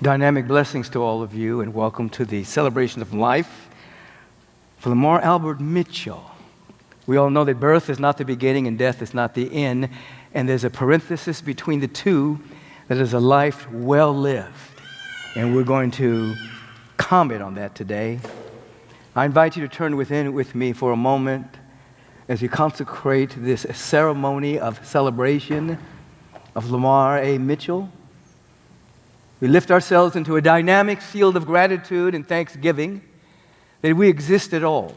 Dynamic blessings to all of you, and welcome to the celebration of life for Lamar Albert Mitchell. We all know that birth is not the beginning and death is not the end, and there's a parenthesis between the two that is a life well lived. And we're going to comment on that today. I invite you to turn within with me for a moment as we consecrate this ceremony of celebration of Lamar A. Mitchell. We lift ourselves into a dynamic field of gratitude and thanksgiving that we exist at all,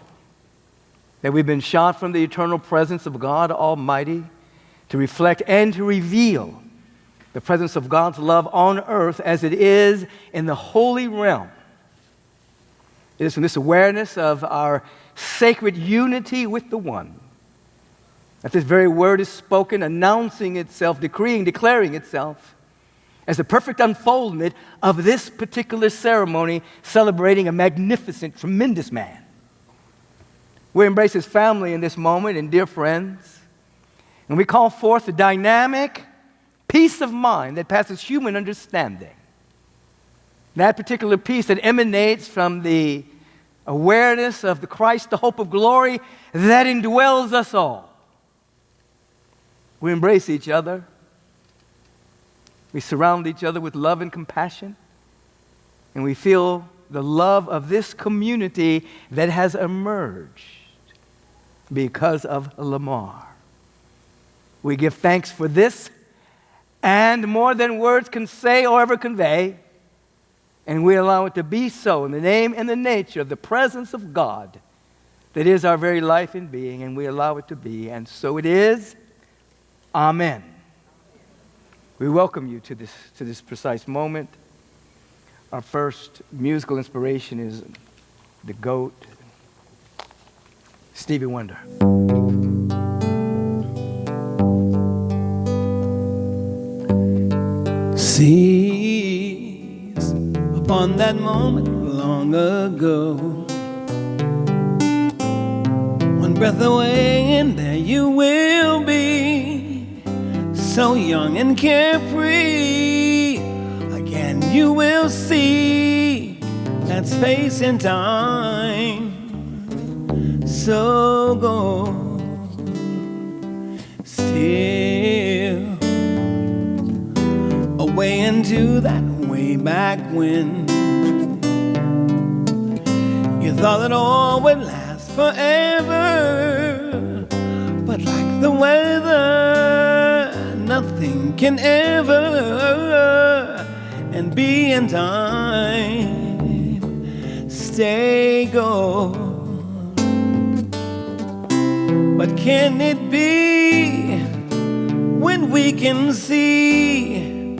that we've been shot from the eternal presence of God Almighty to reflect and to reveal the presence of God's love on earth as it is in the holy realm. It is from this awareness of our sacred unity with the One that this very word is spoken, announcing itself, decreeing, declaring itself as the perfect unfoldment of this particular ceremony celebrating a magnificent, tremendous man. We embrace his family in this moment and dear friends, and we call forth the dynamic peace of mind that passes human understanding. That particular peace that emanates from the awareness of the Christ, the hope of glory that indwells us all. We embrace each other. We surround each other with love and compassion, and we feel the love of this community that has emerged because of Lamar. We give thanks for this, and more than words can say or ever convey, and we allow it to be so in the name and the nature of the presence of God that is our very life and being, and we allow it to be, and so it is. Amen. We welcome you to this precise moment. Our first musical inspiration is the GOAT, Stevie Wonder. Seize upon that moment long ago. One breath away and there you will be, so young and carefree. Again you will see that space and time. So go still away into that way back when you thought that all would last forever, but like the weather, nothing can ever and be in time. Stay gold. But can it be when we can see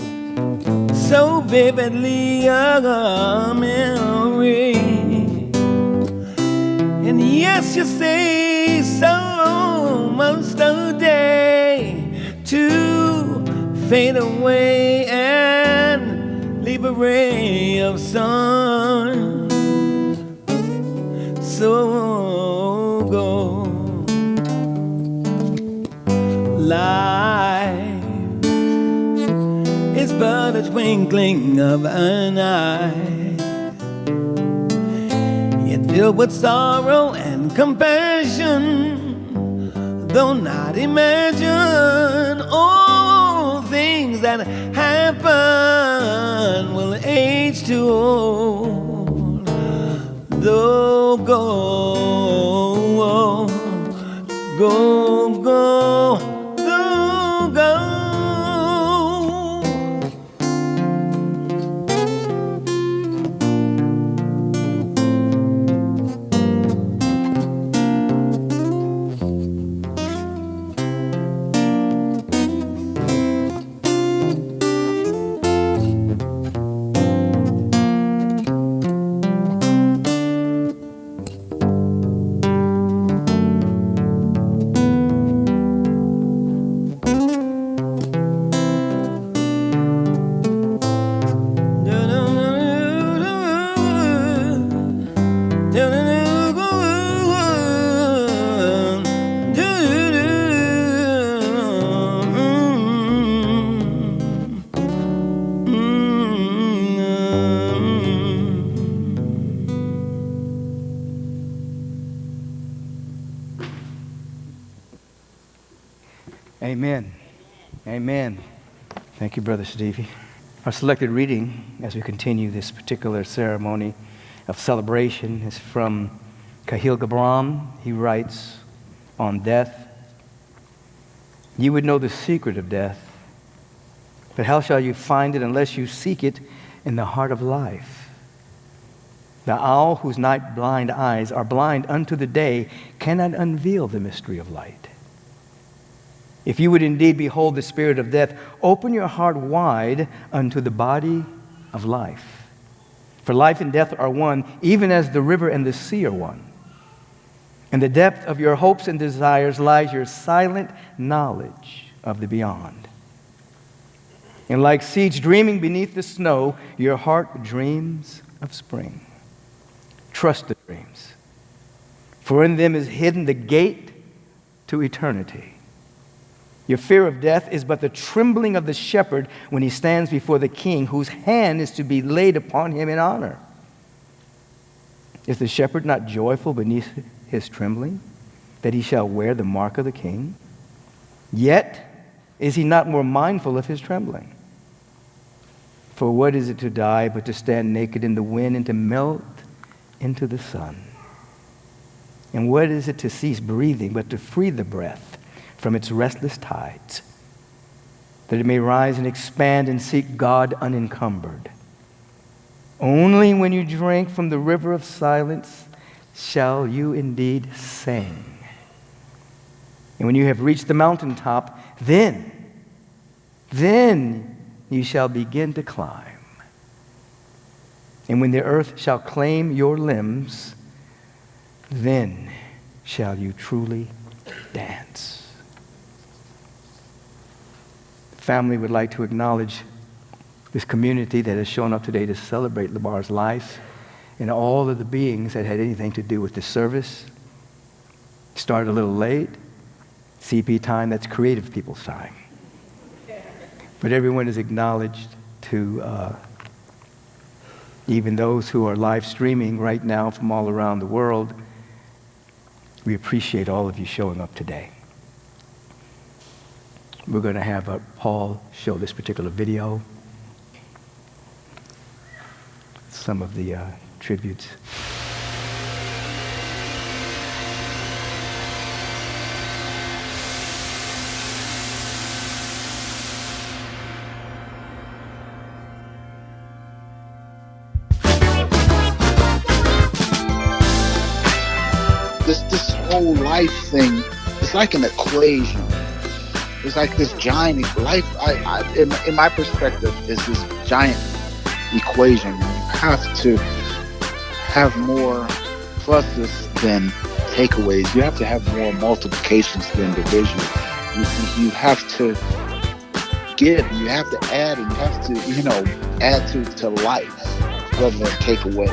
so vividly a memory? And yes, you say so most a day to fade away and leave a ray of sun. So go. Life is but a twinkling of an eye, yet filled with sorrow and compassion, though not imagine all things that happen will age too old. Though go, though go. Amen. Amen. Thank you, Brother Stevie. Our selected reading as we continue this particular ceremony of celebration is from Kahil Gibran. He writes on death, "You would know the secret of death, but how shall you find it unless you seek it in the heart of life? The owl whose night blind eyes are blind unto the day cannot unveil the mystery of light. If you would indeed behold the spirit of death, open your heart wide unto the body of life. For life and death are one, even as the river and the sea are one. In the depth of your hopes and desires lies your silent knowledge of the beyond. And like seeds dreaming beneath the snow, your heart dreams of spring. Trust the dreams, for in them is hidden the gate to eternity. Your fear of death is but the trembling of the shepherd when he stands before the king, whose hand is to be laid upon him in honor. Is the shepherd not joyful beneath his trembling, that he shall wear the mark of the king? Yet is he not more mindful of his trembling? For what is it to die but to stand naked in the wind and to melt into the sun? And what is it to cease breathing but to free the breath from its restless tides, that it may rise and expand and seek God unencumbered? Only when you drink from the river of silence shall you indeed sing. And when you have reached the mountaintop, then you shall begin to climb. And when the earth shall claim your limbs, then shall you truly dance." Family would like to acknowledge this community that has shown up today to celebrate Lamar's life and all of the beings that had anything to do with the service. Started a little late. CP time, that's creative people's time. But everyone is acknowledged, to even those who are live streaming right now from all around the world. We appreciate all of you showing up today. We're going to have Paul show this particular video, some of the tributes. This whole life thing, it's like an equation. It's like this giant life. In my perspective, is this giant equation. You have to have more pluses than takeaways. You have to have more multiplications than division. You have to give. You have to add, and you have to, add to life rather than take away.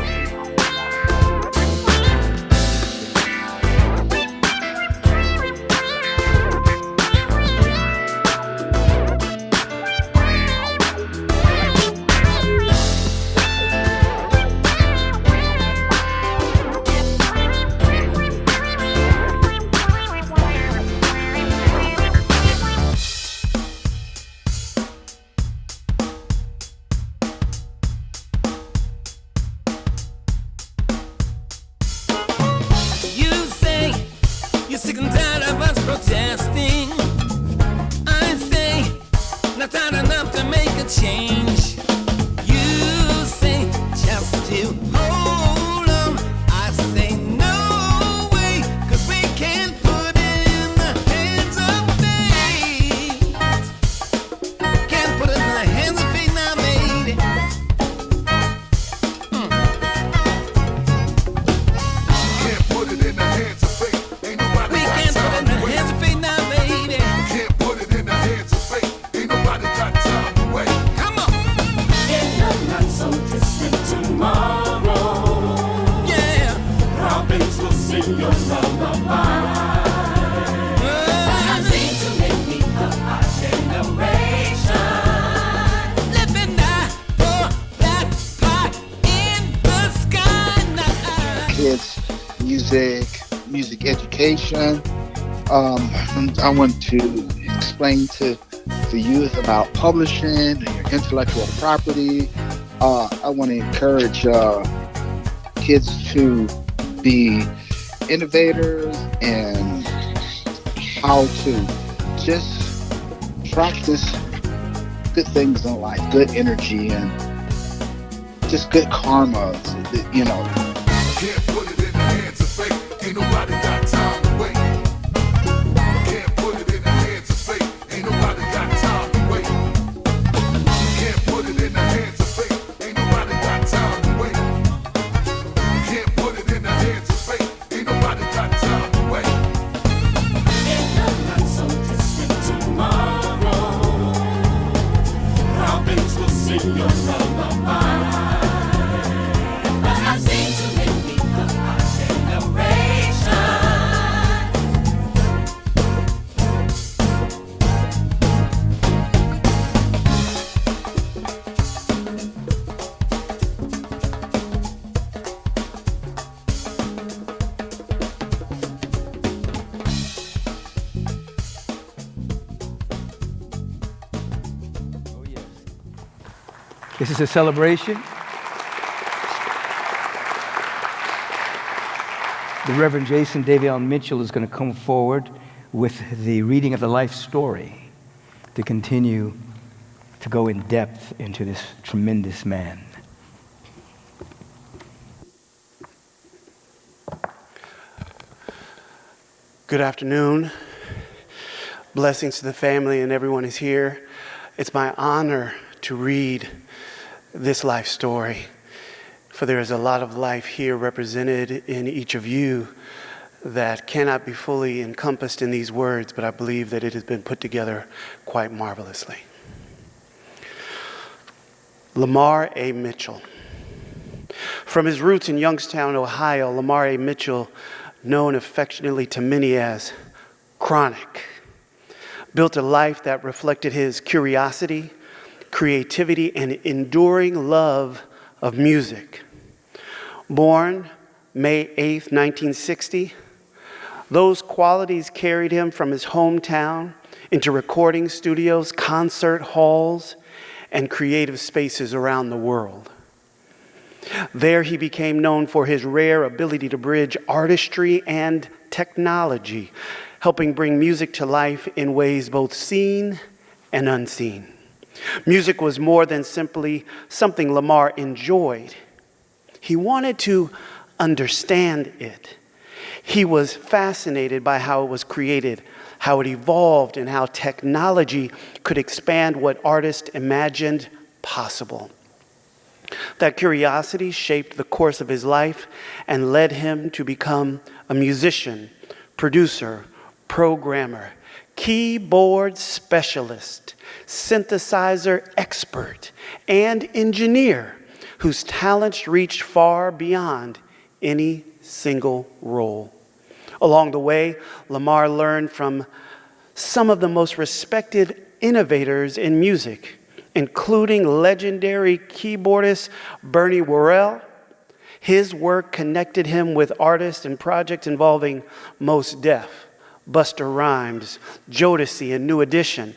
Music education. I went to explain to the youth about publishing and your intellectual property. I want to encourage kids to be innovators and how to just practice good things in life, good energy, and just good karma, you know. Can't put it in the hands of fate. Ain't nobody got time to wait. Can't put it in the hands of fate. Ain't nobody got time to wait. Can't put it in the hands of fate. Ain't nobody got time to wait. Can't put it in the hands of fate. Ain't nobody got time to wait. In a not so distant tomorrow, robins will sing your lullaby. But I seem to make me a generation. This is a celebration. The Reverend Jason Davion Mitchell is going to come forward with the reading of the life story to continue to go in depth into this tremendous man. Good afternoon. Blessings to the family and everyone who's here. It's my honor to read this life story, for there is a lot of life here represented in each of you that cannot be fully encompassed in these words, but I believe that it has been put together quite marvelously. Lamar A. Mitchell. From his roots in Youngstown, Ohio, Lamar A. Mitchell, known affectionately to many as Chronic, built a life that reflected his curiosity, creativity, and enduring love of music. Born May 8th, 1960, those qualities carried him from his hometown into recording studios, concert halls, and creative spaces around the world. There he became known for his rare ability to bridge artistry and technology, helping bring music to life in ways both seen and unseen. Music was more than simply something Lamar enjoyed. He wanted to understand it. He was fascinated by how it was created, how it evolved, and how technology could expand what artists imagined possible. That curiosity shaped the course of his life and led him to become a musician, producer, programmer, keyboard specialist, synthesizer expert, and engineer whose talents reached far beyond any single role. Along the way, Lamar learned from some of the most respected innovators in music, including legendary keyboardist Bernie Worrell. His work connected him with artists and projects involving Mos Def, Busta Rhymes, Jodeci, and New Edition,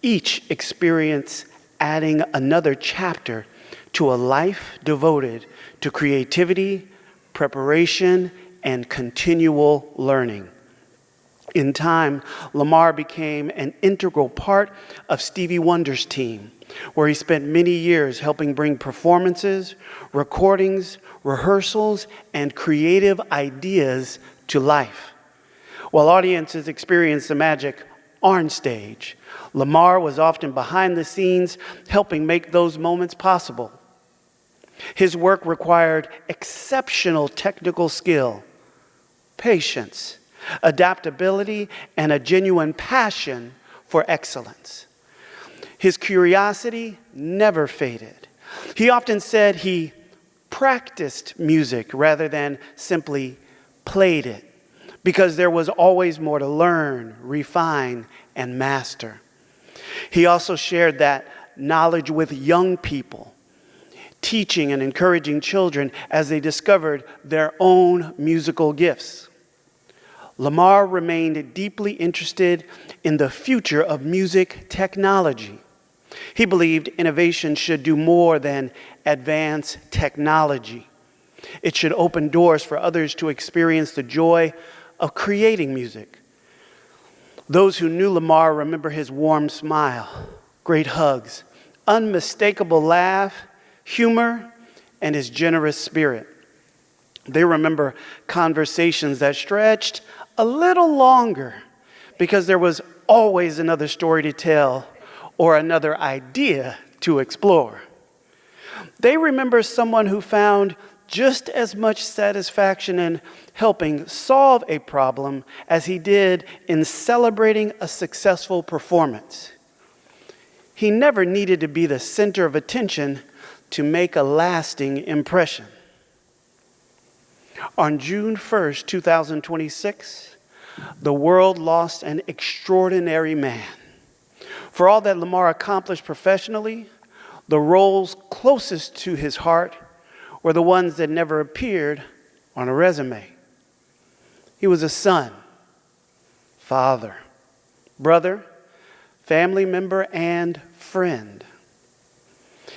each experience adding another chapter to a life devoted to creativity, preparation, and continual learning. In time, Lamar became an integral part of Stevie Wonder's team, where he spent many years helping bring performances, recordings, rehearsals, and creative ideas to life. While audiences experienced the magic on stage, Lamar was often behind the scenes helping make those moments possible. His work required exceptional technical skill, patience, adaptability, and a genuine passion for excellence. His curiosity never faded. He often said he practiced music rather than simply played it, because there was always more to learn, refine, and master. He also shared that knowledge with young people, teaching and encouraging children as they discovered their own musical gifts. Lamar remained deeply interested in the future of music technology. He believed innovation should do more than advance technology. It should open doors for others to experience the joy of creating music. Those who knew Lamar remember his warm smile, great hugs, unmistakable laugh, humor, and his generous spirit. They remember conversations that stretched a little longer because there was always another story to tell or another idea to explore. They remember someone who found just as much satisfaction in helping solve a problem as he did in celebrating a successful performance. He never needed to be the center of attention to make a lasting impression. On June 1st, 2026, the world lost an extraordinary man. For all that Lamar accomplished professionally, the roles closest to his heart were the ones that never appeared on a resume. He was a son, father, brother, family member, and friend.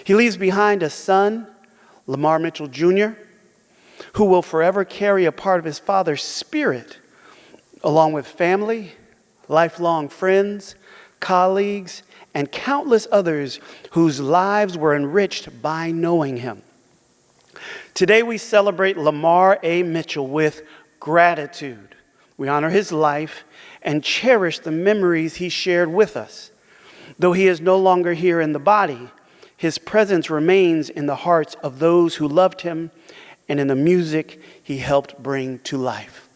He leaves behind a son, Lamar Mitchell Jr., who will forever carry a part of his father's spirit, along with family, lifelong friends, colleagues, and countless others whose lives were enriched by knowing him. Today we celebrate Lamar A. Mitchell with gratitude. We honor his life and cherish the memories he shared with us. Though he is no longer here in the body, his presence remains in the hearts of those who loved him and in the music he helped bring to life.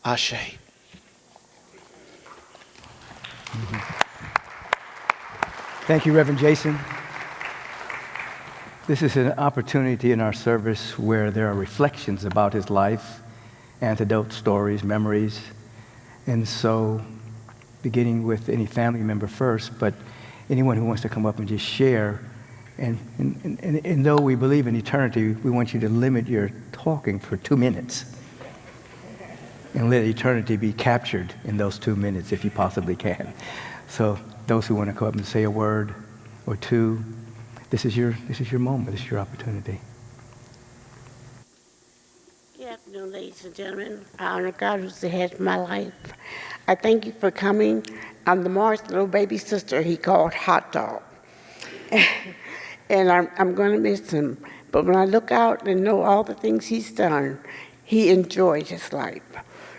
Ashe. Thank you, Reverend Jason. This is an opportunity in our service where there are reflections about his life, anecdote stories, memories. And so, beginning with any family member first, but anyone who wants to come up and just share. And though we believe in eternity, we want you to limit your talking for 2 minutes. And let eternity be captured in those 2 minutes if you possibly can. So those who want to come up and say a word or two, this is your moment, this is your opportunity. Good afternoon, ladies and gentlemen. I honor God who's the head of my life. I thank you for coming. I'm Lamar's little baby sister he called Hot Dog. And I'm going to miss him. But when I look out and know all the things he's done, he enjoyed his life.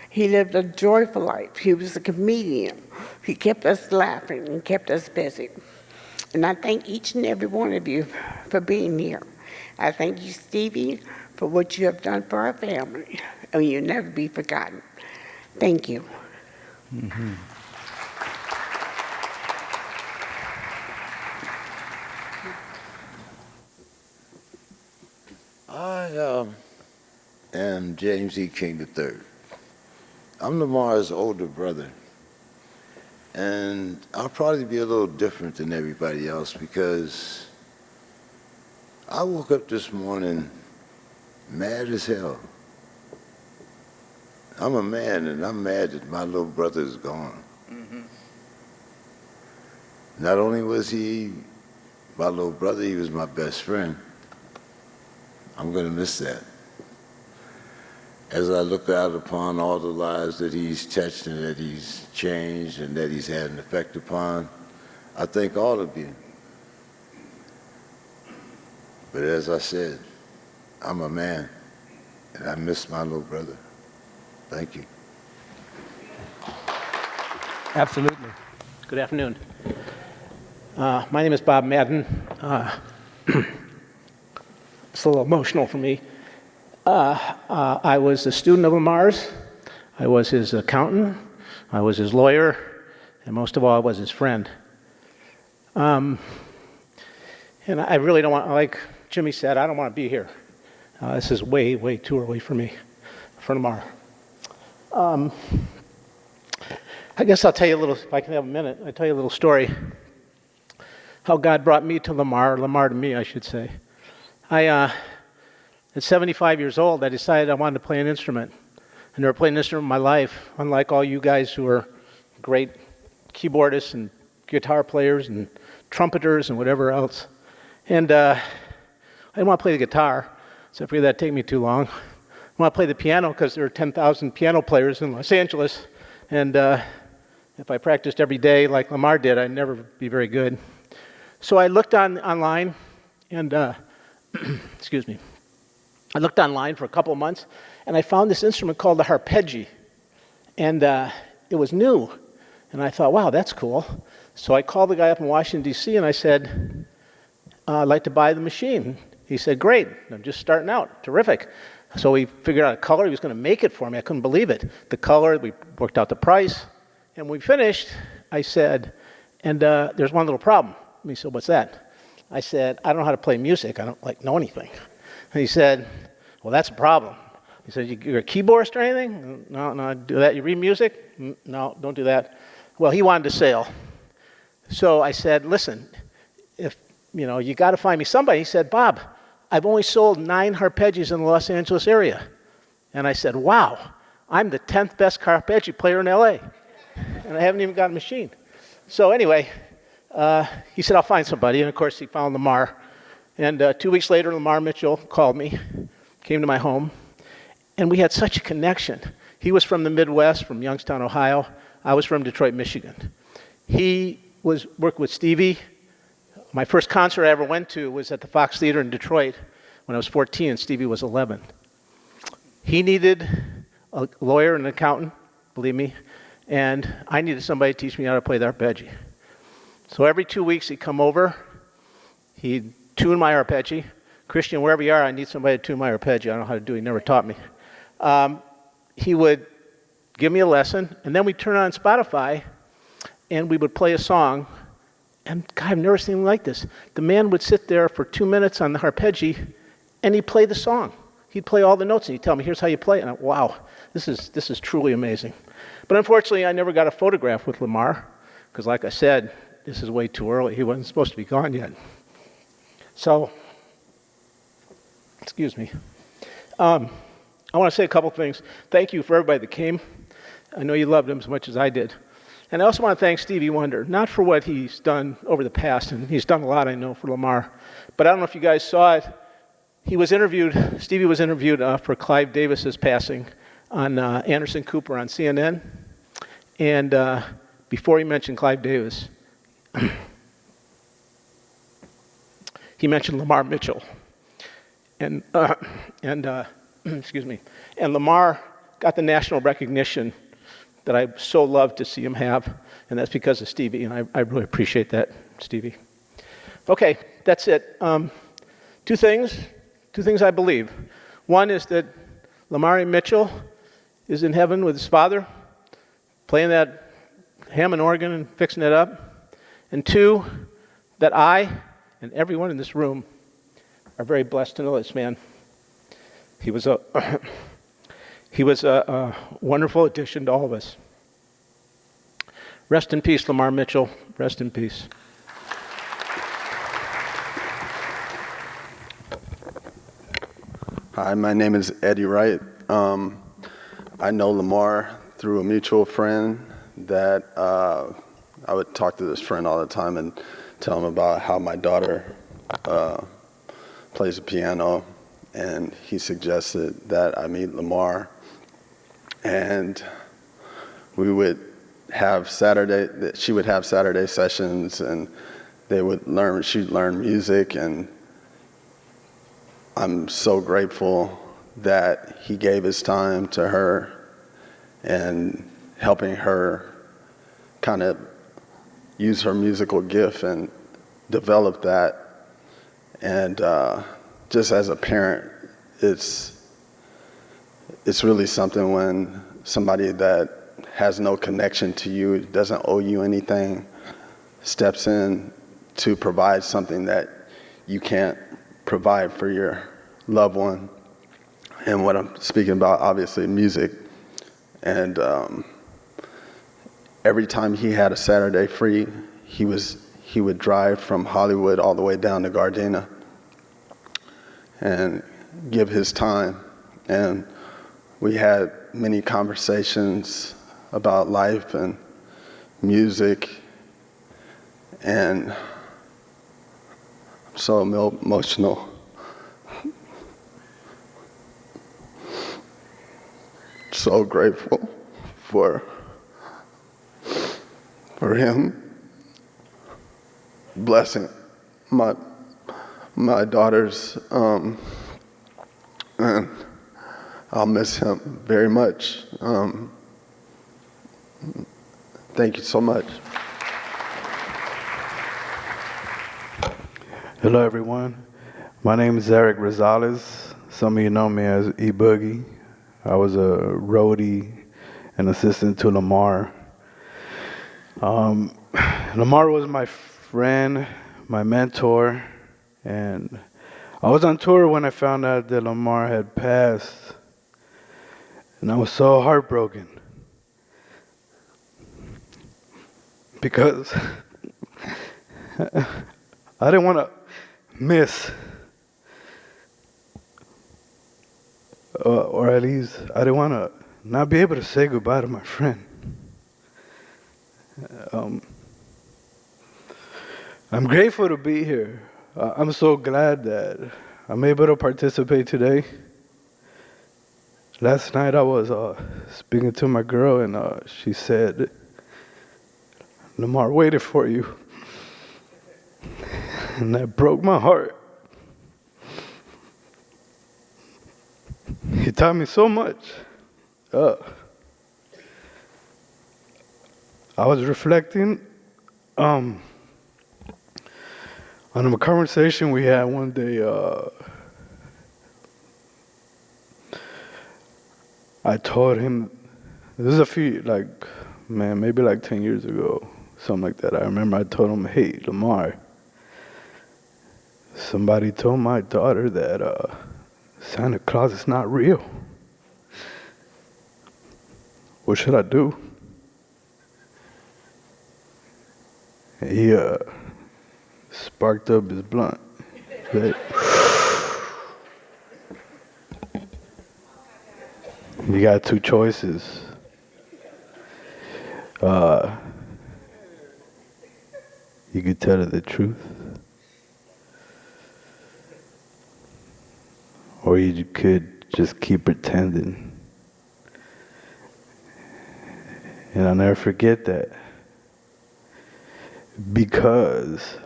He lived a joyful life. He was a comedian. He kept us laughing and kept us busy. And I thank each and every one of you for being here. I thank you, Stevie, for what you have done for our family. And you'll never be forgotten. Thank you. Mm-hmm. I am James E. King III. I'm Lamar's older brother. And I'll probably be a little different than everybody else because I woke up this morning mad as hell. I'm a man and I'm mad that my little brother is gone. Mm-hmm. Not only was he my little brother, he was my best friend. I'm going to miss that. As I look out upon all the lives that he's touched and that he's changed and that he's had an effect upon, I thank all of you. But as I said, I'm a man, and I miss my little brother. Thank you. Absolutely. Good afternoon. My name is Bob Madden. It's a little emotional for me. I was a student of Lamar's. I was his accountant. I was his lawyer. And most of all, I was his friend. And I really don't want, like Jimmy said, I don't want to be here. This is way, way too early for me, for Lamar. I guess I'll tell you a little, if I can have a minute, I'll tell you a little story. How God brought me to Lamar, Lamar to me, I should say. At 75 years old, I decided I wanted to play an instrument. I never played an instrument in my life, unlike all you guys who are great keyboardists and guitar players and trumpeters and whatever else. And I didn't want to play the guitar, so I figured that'd take me too long. I want to play the piano because there are 10,000 piano players in Los Angeles, and if I practiced every day like Lamar did, I'd never be very good. So I looked online, and excuse me, I looked online for a couple of months, and I found this instrument called the harpeggi, and it was new, and I thought, wow, that's cool. So I called the guy up in Washington, D.C., and I said, I'd like to buy the machine. He said, great, I'm just starting out, terrific. So we figured out a color. He was going to make it for me. I couldn't believe it. The color, we worked out the price, and when we finished, I said, and there's one little problem. And he said, what's that? I said, I don't know how to play music. I don't know anything. And he said, well, that's a problem. He said, you're a keyboardist or anything? No, I do that. You read music? No, don't do that. Well, he wanted to sail. So I said, listen, if you got to find me somebody. He said, Bob, I've only sold 9 harpeggios in the Los Angeles area. And I said, wow, I'm the 10th best harpeggi player in L.A. And I haven't even got a machine. So anyway, he said, I'll find somebody. And of course, he found Lamar. And 2 weeks later, Lamar Mitchell called me, came to my home, and we had such a connection. He was from the Midwest, from Youngstown, Ohio. I was from Detroit, Michigan. He worked with Stevie. My first concert I ever went to was at the Fox Theater in Detroit when I was 14 and Stevie was 11. He needed a lawyer and an accountant, believe me, and I needed somebody to teach me how to play the arpeggi. So every 2 weeks he'd come over, he'd tune my arpeggi. Christian, wherever you are, I need somebody to tune my arpeggi. I don't know how to do it. He never taught me. He would give me a lesson, and then we'd turn on Spotify, and we would play a song. And God, I've never seen anything like this. The man would sit there for 2 minutes on the arpeggi, and he'd play the song. He'd play all the notes, and he'd tell me, here's how you play it. And I, wow, this is truly amazing. But unfortunately, I never got a photograph with Lamar, because like I said, this is way too early. He wasn't supposed to be gone yet. So, excuse me. I want to say a couple things. Thank you for everybody that came. I know you loved him as much as I did. And I also want to thank Stevie Wonder, not for what he's done over the past, and he's done a lot, I know, for Lamar. But I don't know if you guys saw it. Stevie was interviewed for Clive Davis's passing on Anderson Cooper on CNN. And before he mentioned Clive Davis, he mentioned Lamar Mitchell. And excuse me. And Lamar got the national recognition that I so love to see him have, and that's because of Stevie, and I really appreciate that, Stevie. Okay, that's it. Two things I believe. One is that Lamar A. Mitchell is in heaven with his father, playing that Hammond organ and fixing it up. And two, that I and everyone in this room are very blessed to know this man. He was a wonderful addition to all of us. Rest in peace, Lamar Mitchell. Rest in peace. Hi, my name is Eddie Wright. I know Lamar through a mutual friend that I would talk to this friend all the time and tell him about how my daughter plays the piano. And he suggested that I meet Lamar, and we would have she would have Saturday sessions, and she'd learn music, and I'm so grateful that he gave his time to her and helping her kind of use her musical gift and develop that. And just as a parent, it's really something when somebody that has no connection to you, doesn't owe you anything, steps in to provide something that you can't provide for your loved one. And what I'm speaking about, obviously, music. And every time he had a Saturday free, he would drive from Hollywood all the way down to Gardena and give his time. And we had many conversations about life and music, and I'm so emotional. So grateful for him blessing my daughters, and I'll miss him very much. Thank you so much. Hello, everyone. My name is Eric Rosales. Some of you know me as E-Boogie. I was a roadie and assistant to Lamar. Lamar was my friend, my mentor, and I was on tour when I found out that Lamar had passed, and I was so heartbroken because I didn't want to miss, or at least I didn't want to not be able to say goodbye to my friend. I'm grateful to be here. I'm so glad that I'm able to participate today. Last night I was speaking to my girl, and she said, Lamar waited for you. And that broke my heart. He taught me so much. I was reflecting on a conversation we had one day. I told him, this is maybe like 10 years ago, something like that. I remember I told him, hey, Lamar, somebody told my daughter that Santa Claus is not real. What should I do? He sparked up his blunt. Said, you got two choices. You could tell her the truth, or you could just keep pretending. And I'll never forget that, because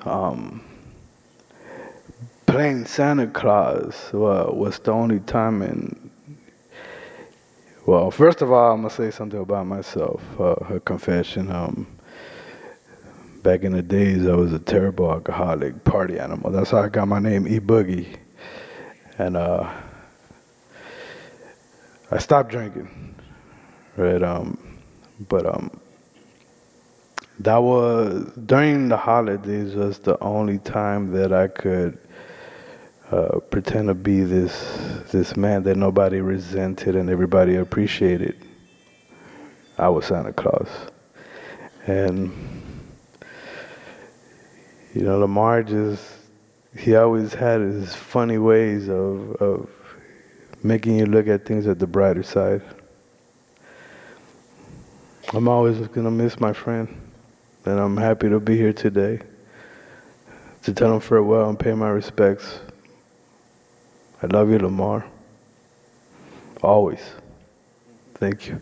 playing Santa Claus was the only time well, first of all, I'm going to say something about myself, a confession. Back in the days, I was a terrible alcoholic, party animal. That's how I got my name, E-Boogie. And I stopped drinking, right? That was, during the holidays, was the only time that I could pretend to be this man that nobody resented and everybody appreciated. I was Santa Claus. And, Lamar he always had his funny ways of making you look at things at the brighter side. I'm always going to miss my friend, and I'm happy to be here today to tell him farewell and pay my respects. I love you, Lamar. Always. Thank you.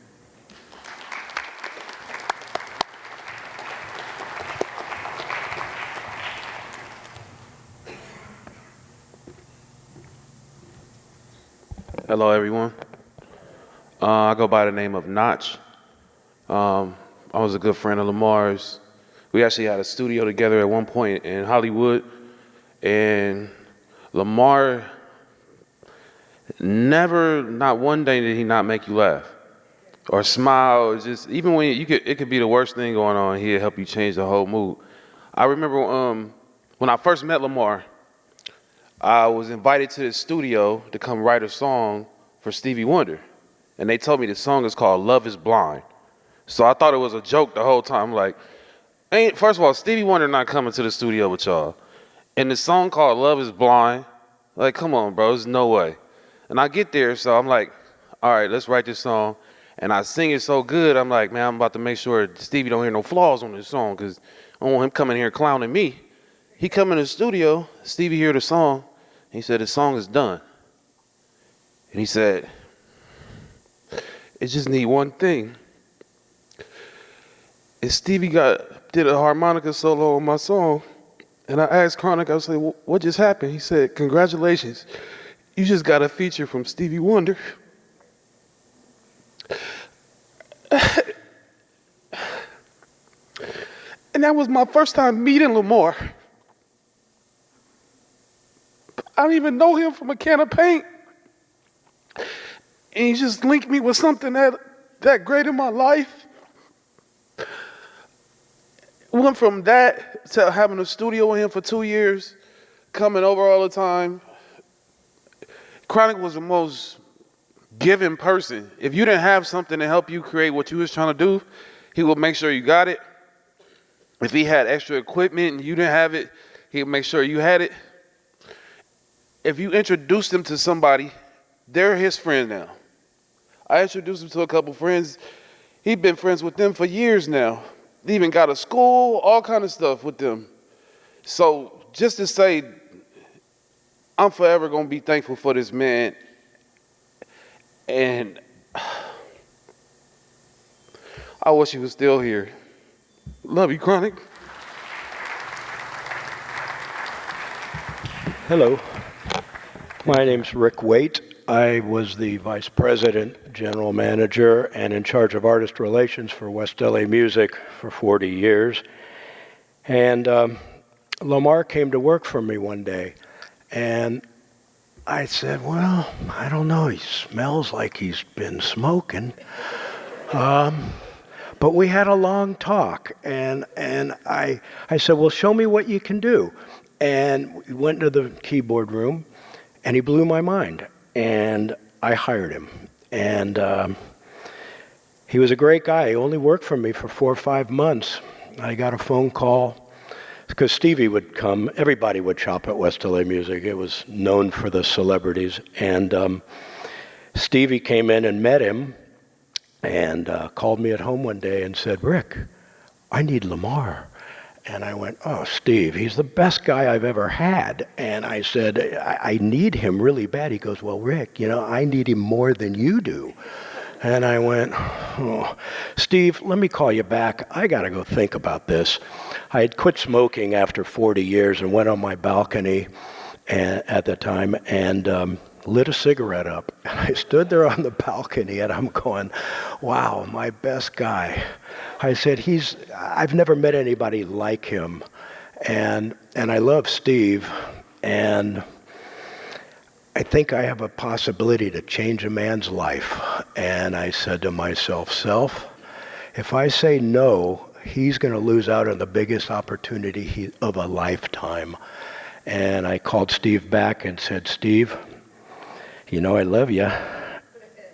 Hello, everyone. I go by the name of Notch. I was a good friend of Lamar's. We actually had a studio together at one point in Hollywood, and Lamar never, not one day did he not make you laugh or smile, or just even when it could be the worst thing going on, he'd help you change the whole mood. I remember when I first met Lamar, I was invited to the studio to come write a song for Stevie Wonder, and they told me the song is called Love Is Blind. So I thought it was a joke the whole time. Like, first of all, Stevie Wonder not coming to the studio with y'all, and the song called Love Is Blind. Like, come on, bro, there's no way. And I get there, so I'm like, all right, let's write this song. And I sing it so good, I'm like, man, I'm about to make sure Stevie don't hear no flaws on this song, because I don't want him coming here clowning me. He come in the studio, Stevie hear the song, and he said, the song is done. And he said, it just need one thing. And Stevie did a harmonica solo on my song, and I asked Chronic, I said, what just happened? He said, congratulations, you just got a feature from Stevie Wonder. And that was my first time meeting Lamar. I didn't even know him from a can of paint. And he just linked me with something that great in my life. Went from that to having a studio with him for 2 years, coming over all the time. Chronic was the most giving person. If you didn't have something to help you create what you was trying to do, he would make sure you got it. If he had extra equipment and you didn't have it, he would make sure you had it. If you introduced him to somebody, they're his friend now. I introduced him to a couple friends. He's been friends with them for years now. They even got a school, all kind of stuff with them. So just to say, I'm forever going to be thankful for this man. And I wish he was still here. Love you, Chronic. Hello. My name's Rick Waite. I was the Vice President, General Manager, and in charge of Artist Relations for West LA Music for 40 years. And Lamar came to work for me one day, and I said, well, I don't know, he smells like he's been smoking. But we had a long talk, and I said, well, show me what you can do. And we went to the keyboard room, and he blew my mind. And I hired him. And he was a great guy. He only worked for me for 4 or 5 months. I got a phone call, because Stevie would come. Everybody would shop at West LA Music. It was known for the celebrities. And Stevie came in and met him, and called me at home one day and said, Rick, I need Lamar. And I went, oh, Steve, he's the best guy I've ever had. And I said, I need him really bad. He goes, well, Rick, I need him more than you do. And I went, oh, Steve, let me call you back. I got to go think about this. I had quit smoking after 40 years and went on my balcony at the time and lit a cigarette up. And I stood there on the balcony and I'm going, wow, my best guy. I said, I've never met anybody like him. And I love Steve. And I think I have a possibility to change a man's life. And I said to myself, if I say no, he's going to lose out on the biggest opportunity of a lifetime. And I called Steve back and said, Steve, I love you.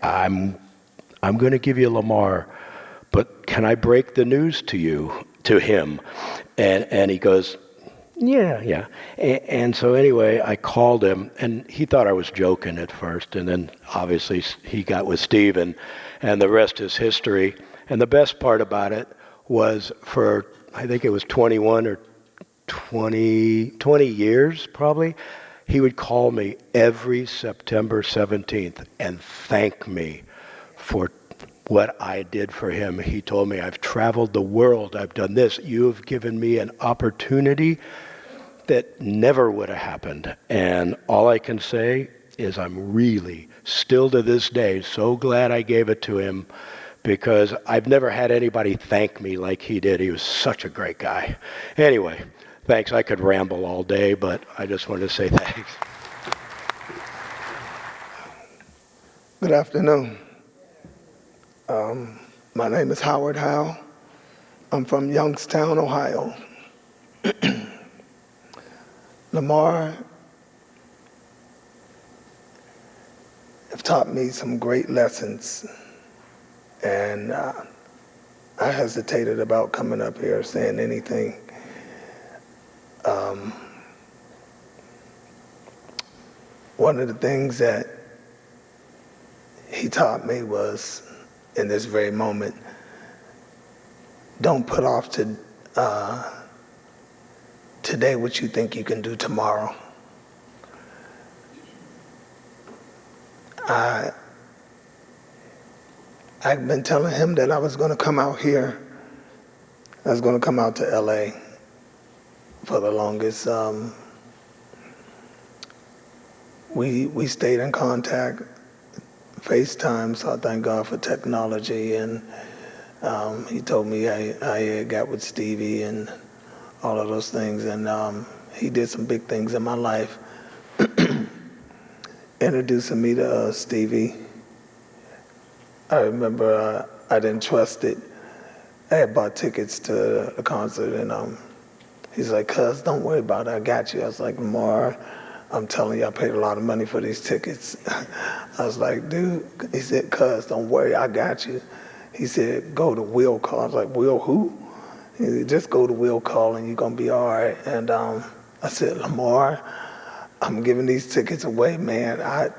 I'm going to give you Lamar, but can I break the news to him? And he goes, yeah. And so anyway, I called him, and he thought I was joking at first, and then obviously he got with Steve, and the rest is history. And the best part about it was for, I think it was 21 or 20 years probably, he would call me every September 17th and thank me for what I did for him. He told me, I've traveled the world, I've done this. You have given me an opportunity that never would have happened. And all I can say is I'm really, still to this day, so glad I gave it to him, because I've never had anybody thank me like he did. He was such a great guy. Anyway, thanks. I could ramble all day, but I just wanted to say thanks. Good afternoon. My name is Howard Howe. I'm from Youngstown, Ohio. Lamar have taught me some great lessons, and I hesitated about coming up here saying anything. One of the things that he taught me was in this very moment. Don't put off to today what you think you can do tomorrow. I've been telling him that I was going to come out here. I was going to come out to LA for the longest. We stayed in contact, FaceTime, so I thank God for technology. And he told me I got with Stevie and all of those things. And he did some big things in my life, introducing me to Stevie. I remember I didn't trust it. I had bought tickets to the concert, and he's like, "Cuz, don't worry about it, I got you." I was like, "Lamar, I'm telling you, I paid a lot of money for these tickets." I was like, "Dude," he said, "Cuz, don't worry, I got you." He said, "Go to Will Call." I was like, "Will who?" He said, "Just go to Will Call and you're gonna be all right." And I said, "Lamar, I'm giving these tickets away, man.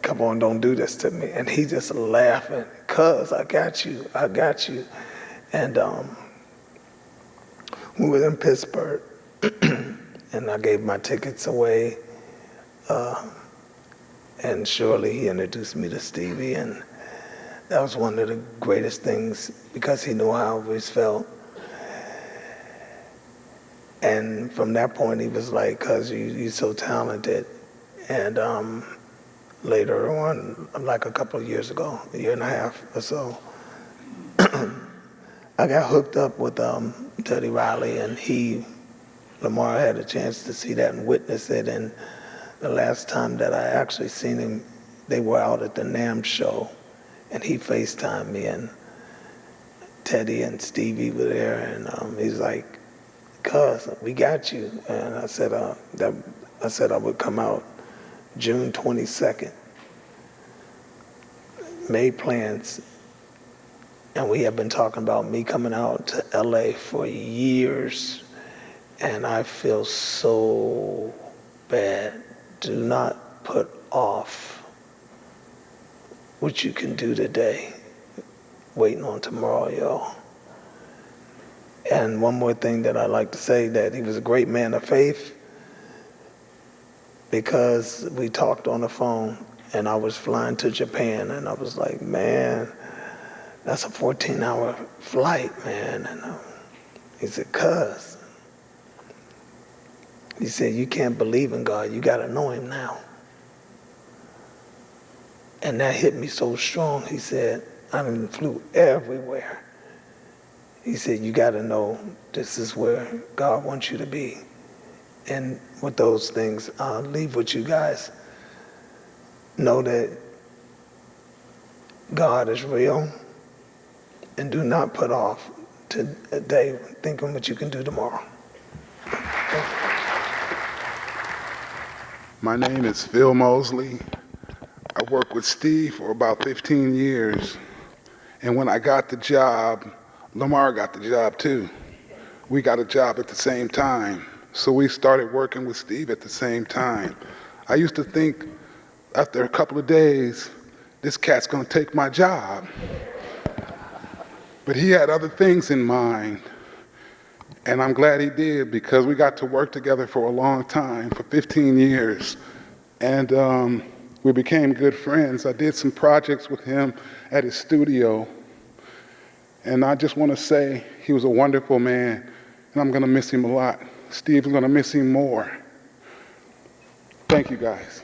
Come on, don't do this to me." And he just laughing, "Cuz, I got you, I got you." And we were in Pittsburgh, and I gave my tickets away. And surely he introduced me to Stevie, and that was one of the greatest things because he knew how I always felt. And from that point, he was like, "Cuz, you're so talented." And later on, like a couple of years ago, a year and a half or so, I got hooked up with Teddy Riley, and Lamar had a chance to see that and witness it. And the last time that I actually seen him, they were out at the NAMM show, and he FaceTimed me, and Teddy and Stevie were there, and he's like, "Cuz, we got you." And I said I would come out June 22nd. Made plans, and we have been talking about me coming out to LA for years, and I feel so bad. Do not put off what you can do today, waiting on tomorrow, y'all. And one more thing that I'd like to say, that he was a great man of faith, because we talked on the phone, and I was flying to Japan, and I was like, "Man, that's a 14-hour flight, man." And he said, "Cuz," he said, "you can't believe in God, you gotta know him now." And that hit me so strong. He said, "I done flew everywhere." He said, "You gotta know this is where God wants you to be." And with those things, I'll leave with you guys. Know that God is real, and do not put off today thinking what you can do tomorrow. My name is Phil Mosley. I worked with Steve for about 15 years. And when I got the job, Lamar got the job too. We got a job at the same time. So we started working with Steve at the same time. I used to think after a couple of days, this cat's gonna take my job. But he had other things in mind. And I'm glad he did, because we got to work together for a long time, for 15 years. And we became good friends. I did some projects with him at his studio. And I just want to say he was a wonderful man, and I'm going to miss him a lot. Steve's going to miss him more. Thank you, guys.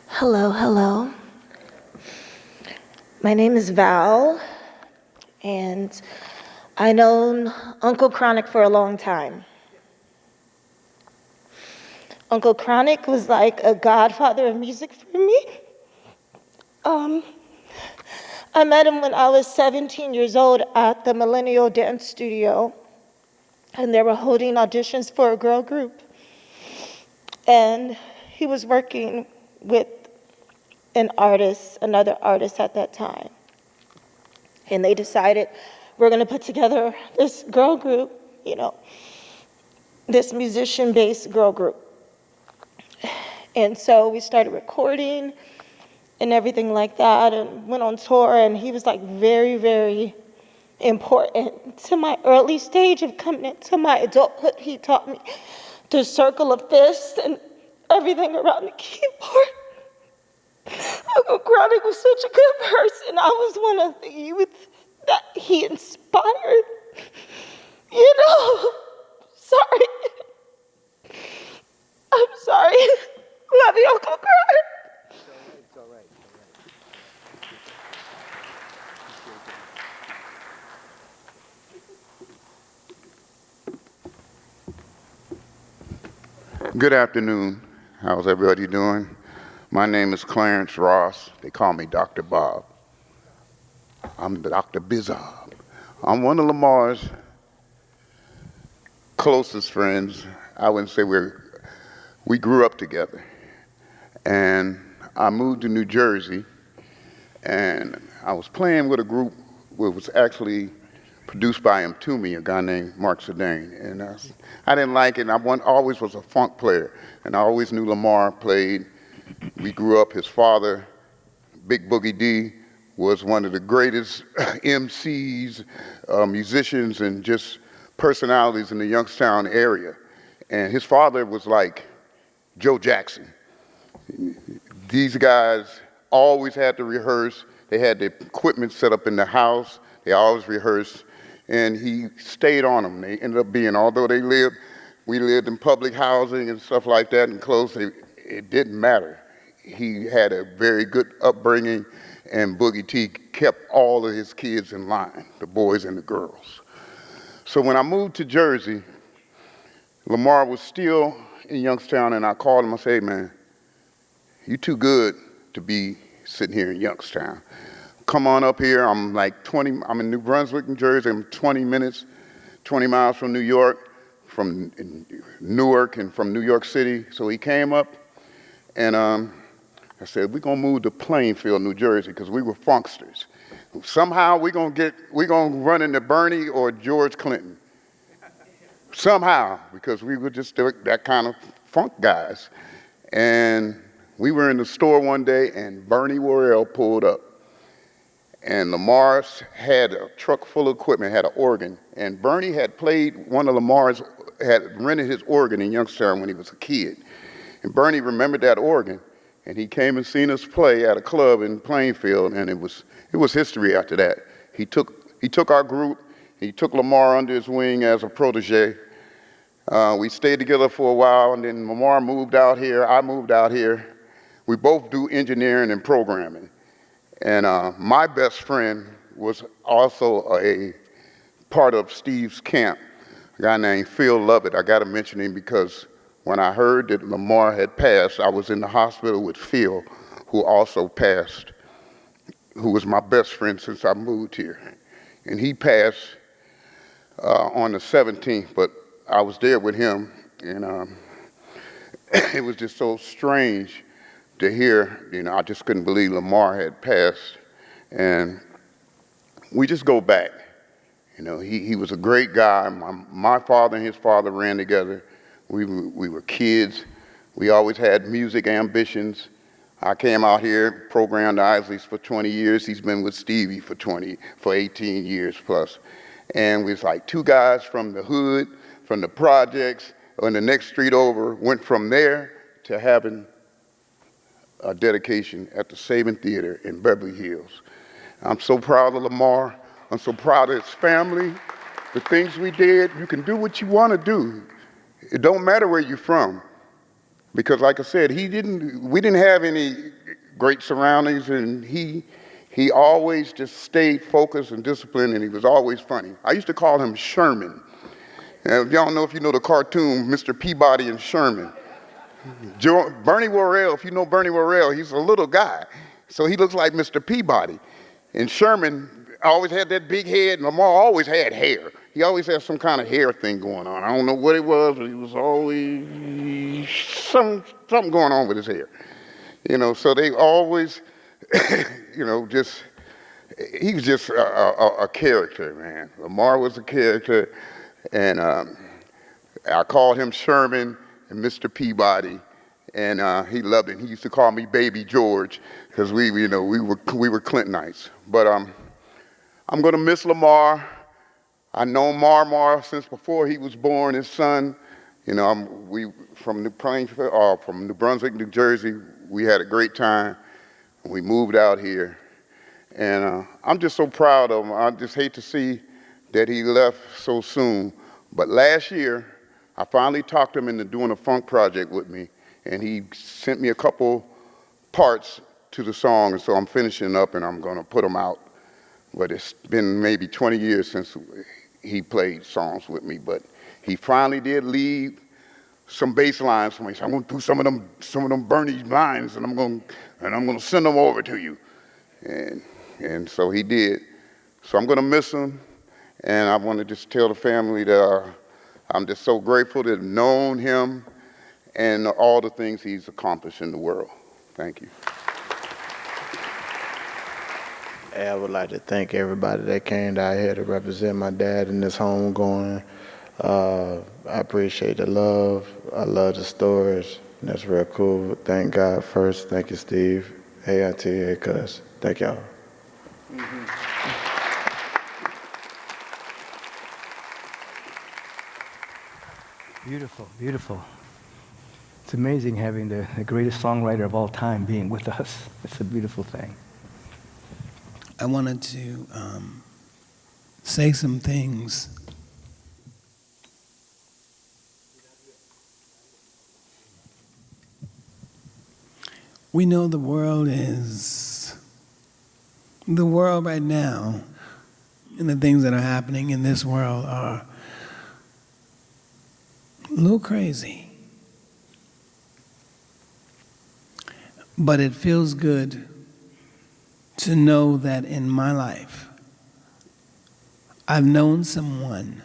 Hello, hello. My name is Val, and I've known Uncle Chronic for a long time. Uncle Chronic was like a godfather of music for me. I met him when I was 17 years old at the Millennial Dance Studio, and they were holding auditions for a girl group. And he was working with another artist at that time. And they decided, we're gonna put together this girl group, this musician-based girl group. And so we started recording, and everything like that, and went on tour, and he was like very, very important to my early stage of coming into my adulthood. He taught me the circle of fists and everything around the keyboard. Uncle Chronic was such a good person. I was one of the youth that he inspired. You know, sorry. I'm sorry. Love you, Uncle Chronic. It's all right. Good afternoon. How's everybody doing? My name is Clarence Ross. They call me Dr. Bob. I'm Dr. Bizob. I'm one of Lamar's closest friends. I wouldn't say we grew up together. And I moved to New Jersey, and I was playing with a group that was actually produced by Toomey, a guy named Mark Sedane. And I didn't like it. I always was a funk player, and I always knew Lamar played. We grew up, his father, Big Boogie D, was one of the greatest MCs, musicians, and just personalities in the Youngstown area. And his father was like Joe Jackson. These guys always had to rehearse. They had the equipment set up in the house. They always rehearsed. And he stayed on them. They ended up being, although we lived in public housing and stuff like that and close, it didn't matter. He had a very good upbringing, and Boogie T kept all of his kids in line, the boys and the girls. So when I moved to Jersey, Lamar was still in Youngstown, and I called him. I said, hey, man, you too good to be sitting here in Youngstown. Come on up here. I'm in New Brunswick, New Jersey. I'm 20 miles from New York, from Newark, and from New York City. So he came up, and I said, we're gonna move to Plainfield, New Jersey, because we were funksters. Somehow we're gonna run into Bernie or George Clinton. Somehow, because we were just that kind of funk guys. And we were in the store one day, and Bernie Worrell pulled up. And Lamar had a truck full of equipment, had an organ. And Bernie had had rented his organ in Youngstown when he was a kid. And Bernie remembered that organ, and he came and seen us play at a club in Plainfield, and it was history after that. He took our group, he took Lamar under his wing as a protege. We stayed together for a while, and then Lamar moved out here, I moved out here. We both do engineering and programming. And my best friend was also a part of Steve's camp, a guy named Phil Lovett. I got to mention him because when I heard that Lamar had passed, I was in the hospital with Phil, who also passed, who was my best friend since I moved here. And he passed on the 17th, but I was there with him, and it was just so strange to hear, I just couldn't believe Lamar had passed. And we just go back. He was a great guy. My father and his father ran together. We were kids. We always had music ambitions. I came out here, programmed the Isleys for 20 years. He's been with Stevie for 18 years plus. And we was like two guys from the hood, from the projects, on the next street over, went from there to having a dedication at the Sabin Theater in Beverly Hills. I'm so proud of Lamar. I'm so proud of his family, the things we did. You can do what you want to do. It don't matter where you're from. Because like I said, we didn't have any great surroundings, and he always just stayed focused and disciplined, and he was always funny. I used to call him Sherman. And y'all know, if you know the cartoon, Mr. Peabody and Sherman. Bernie Worrell, if you know Bernie Worrell, he's a little guy. So he looks like Mr. Peabody. And Sherman always had that big head, and Lamar always had hair. He always had some kind of hair thing going on. I don't know what it was, but he was always something going on with his hair. So they always, he was just a character, man. Lamar was a character, and I called him Sherman and Mr. Peabody, and he loved it. He used to call me Baby George because we were Clintonites. But I'm gonna miss Lamar. I know Mar since before he was born. His son, we from from New Brunswick, New Jersey. We had a great time. We moved out here, and I'm just so proud of him. I just hate to see that he left so soon. But last year, I finally talked him into doing a funk project with me, and he sent me a couple parts to the song, and so I'm finishing up and I'm gonna put them out. But it's been maybe 20 years since he played songs with me, but he finally did leave some bass lines for me. So I'm gonna do some of them Bernie lines, and I'm gonna send them over to you. And so he did. So I'm gonna miss him, and I want to just tell the family that I'm just so grateful to have known him and all the things he's accomplished in the world. Thank you. Hey, I would like to thank everybody that came down here to represent my dad in this homegoing. I appreciate the love. I love the stories. That's real cool. Thank God first. Thank you, Steve. Hey, Auntie. Hey, Cuz. Thank y'all. Beautiful, beautiful. It's amazing having the greatest songwriter of all time being with us. It's a beautiful thing. I wanted to say some things. We know the world right now, and the things that are happening in this world are a little crazy. But it feels good to know that in my life, I've known someone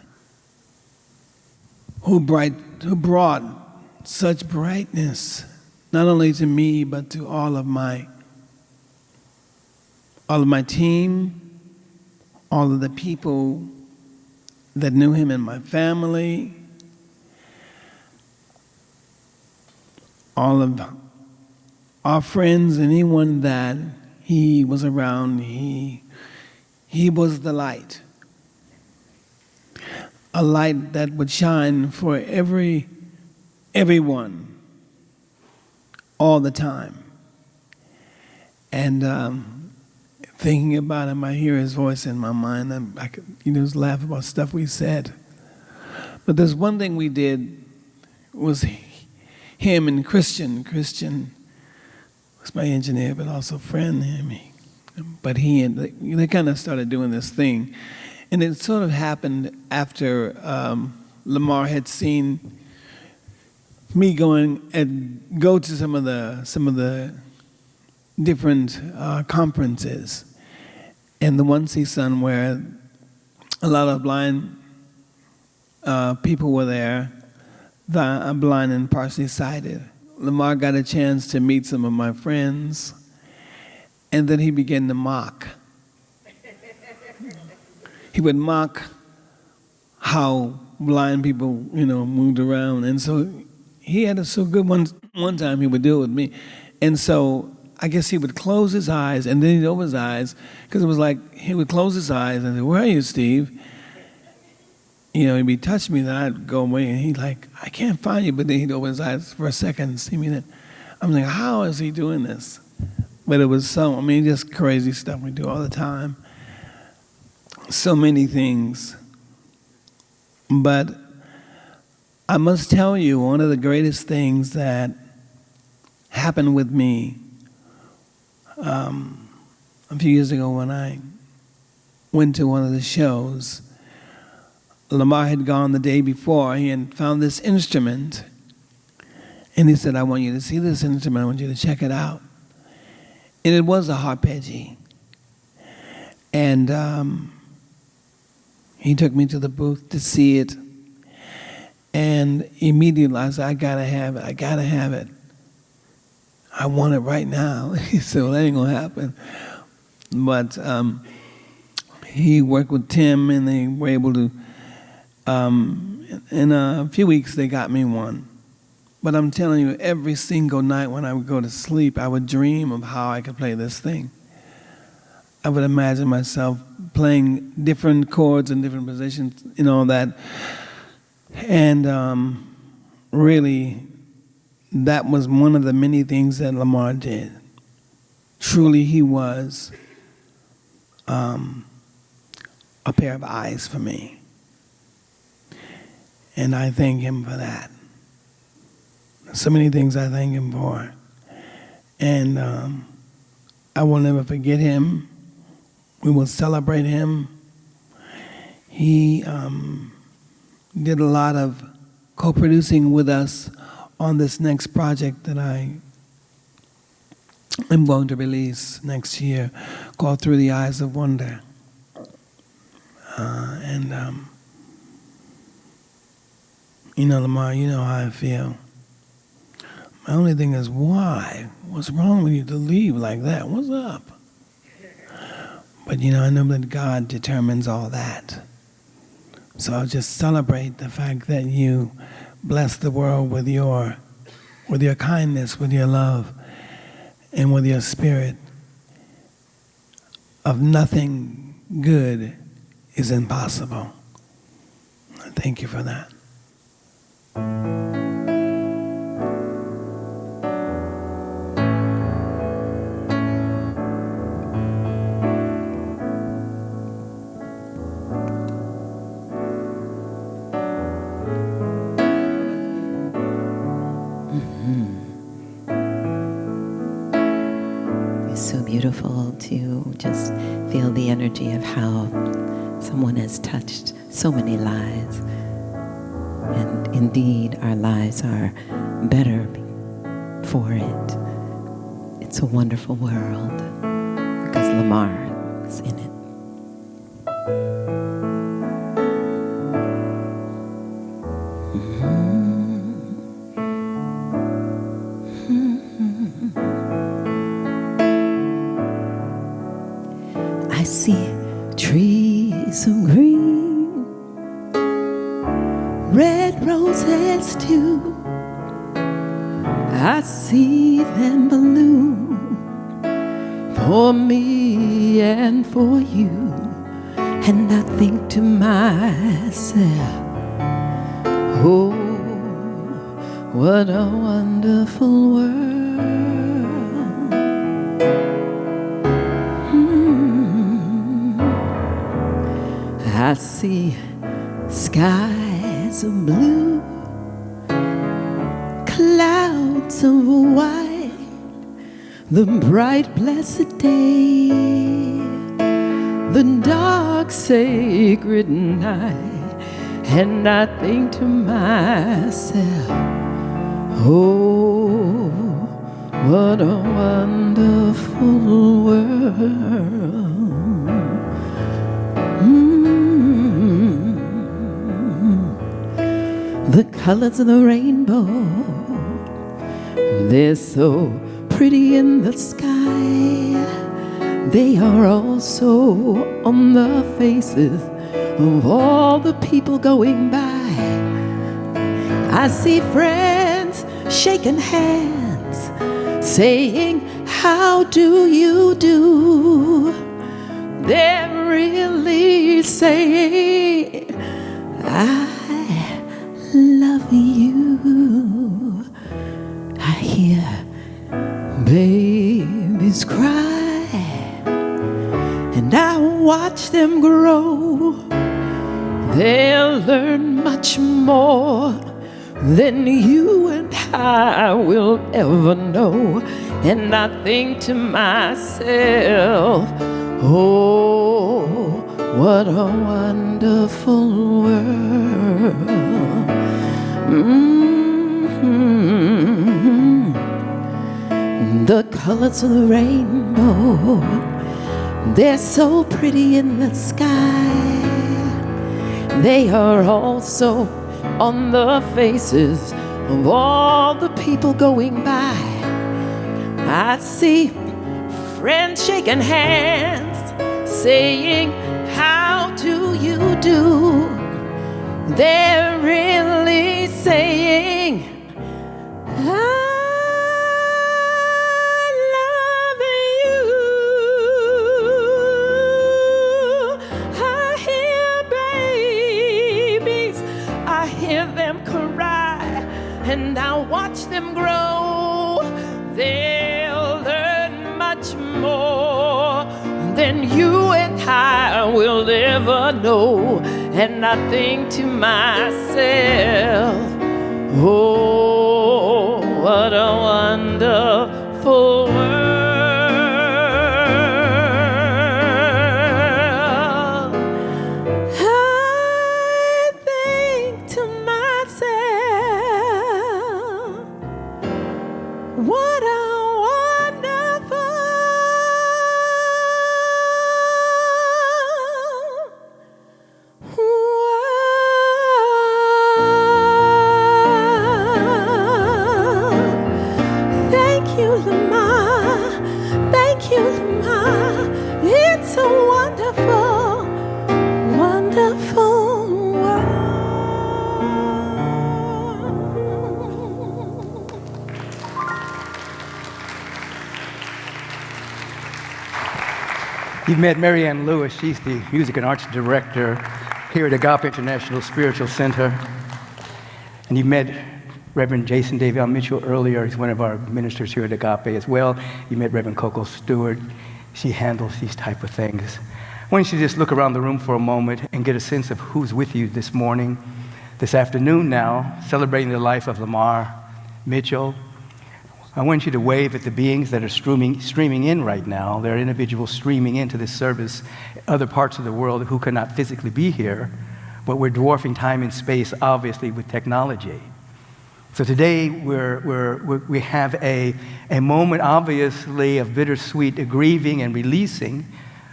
who brought such brightness, not only to me, but to all of my team, all of the people that knew him in my family, all of our friends, anyone that he was around, he was the light. A light that would shine for everyone all the time. And thinking about him, I hear his voice in my mind. I could, just laugh about stuff we said. But there's one thing we did was him and Christian. Christian was my engineer, but also friend. But they kind of started doing this thing, and it sort of happened after Lamar had seen me go to some of the different conferences, and the One Season where a lot of blind people were there, blind and partially sighted. Lamar got a chance to meet some of my friends, and then he began to mock. He would mock how blind people, moved around. And so he had so good one time he would do it with me. And so I guess he would close his eyes, and then he'd open his eyes, because it was like he would close his eyes and say, "Where are you, Steve?" He'd be touching me, then I'd go away, and he'd like, "I can't find you," but then he'd open his eyes for a second and see me. Then I'm like, how is he doing this? But it was just crazy stuff we do all the time. So many things. But I must tell you, one of the greatest things that happened with me a few years ago when I went to one of the shows, Lamar had gone the day before. He had found this instrument, and he said, "I want you to see this instrument. I want you to check it out." And it was a arpeggio. And he took me to the booth to see it, and immediately I said, "I gotta have it. I gotta have it. I want it right now." He said, "Well, that ain't gonna happen." But he worked with Tim, and they were able to. In a few weeks, they got me one. But I'm telling you, every single night when I would go to sleep, I would dream of how I could play this thing. I would imagine myself playing different chords in different positions, that. And really, that was one of the many things that Lamar did. Truly, he was a pair of eyes for me. And I thank him for that. So many things I thank him for. And I will never forget him. We will celebrate him. He did a lot of co-producing with us on this next project that I am going to release next year, called Through the Eyes of Wonder. Lamar, you know how I feel. My only thing is, why? What's wrong with you to leave like that? What's up? But I know that God determines all that. So I'll just celebrate the fact that you bless the world with your kindness, with your love, and with your spirit. Of nothing good is impossible. Thank you for that. Beautiful to just feel the energy of how someone has touched so many lives. And indeed, our lives are better for it. It's a wonderful world because Lamar is in it. I see trees of green, red roses too. I see them bloom for me and for you. And I think to myself, oh, what a wonderful world. I see skies of blue, clouds of white, the bright blessed day, the dark sacred night, and I think to myself, oh, what a wonderful world. The colors of the rainbow, they're so pretty in the sky. They are also on the faces of all the people going by. I see friends shaking hands, saying, how do you do? They're really saying, I love you. I hear babies cry, and I watch them grow. They'll learn much more than you and I will ever know. And I think to myself, oh, what a wonderful world. The colors of the rainbow, they're so pretty in the sky. They are also on the faces of all the people going by. I see friends shaking hands, saying, how do you do? They're really saying, I watch them grow, they'll learn much more than you and I will ever know. And I think to myself, oh, what a wonderful world. I think to myself, what a wonderful world. Thank you, Lamar. Thank you, Lamar. It's a wonderful, wonderful You've met Mary Ann Lewis. She's the music and arts director here at Agape International Spiritual Center. And you've met Reverend Jason Davion Mitchell earlier. He's one of our ministers here at Agape as well. You met Reverend Coco Stewart. She handles these type of things. Why don't you just look around the room for a moment and get a sense of who's with you this morning, this afternoon now, celebrating the life of Lamar Mitchell. I want you to wave at the beings that are streaming in right now. There are individuals streaming into this service, other parts of the world who cannot physically be here, but we're dwarfing time and space, obviously, with technology. So today we have a moment, obviously, of bittersweet grieving and releasing,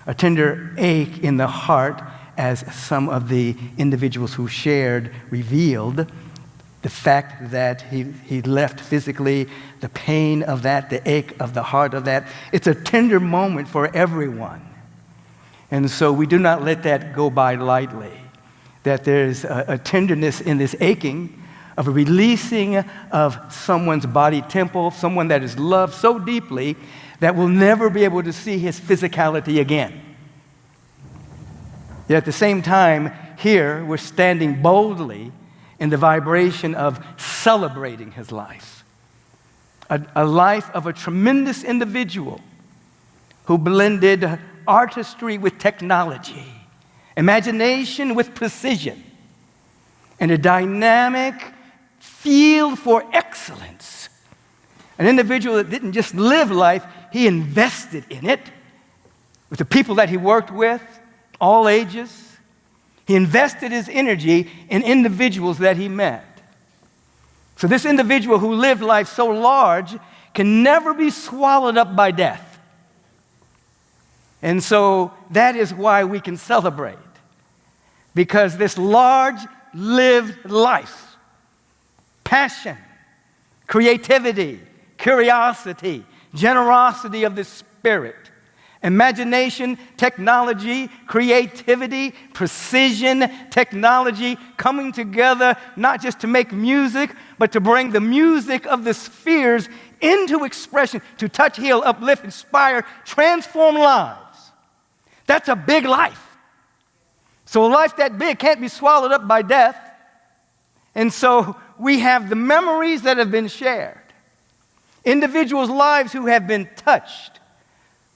a tender ache in the heart, as some of the individuals who shared revealed. The fact that he left physically, the pain of that, the ache of the heart of that. It's a tender moment for everyone. And so we do not let that go by lightly, that there's a tenderness in this aching of a releasing of someone's body temple, someone that is loved so deeply that will never be able to see his physicality again. Yet at the same time, here we're standing boldly in the vibration of celebrating his life. A life of a tremendous individual who blended artistry with technology, imagination with precision, and a dynamic field for excellence. An individual that didn't just live life, he invested in it with the people that he worked with, all ages. He invested his energy in individuals that he met. So this individual who lived life so large can never be swallowed up by death. And so that is why we can celebrate. Because this large lived life, passion, creativity, curiosity, generosity of the spirit, imagination, technology, creativity, precision, technology, coming together not just to make music, but to bring the music of the spheres into expression, to touch, heal, uplift, inspire, transform lives. That's a big life. So a life that big can't be swallowed up by death. And so we have the memories that have been shared, individuals' lives who have been touched.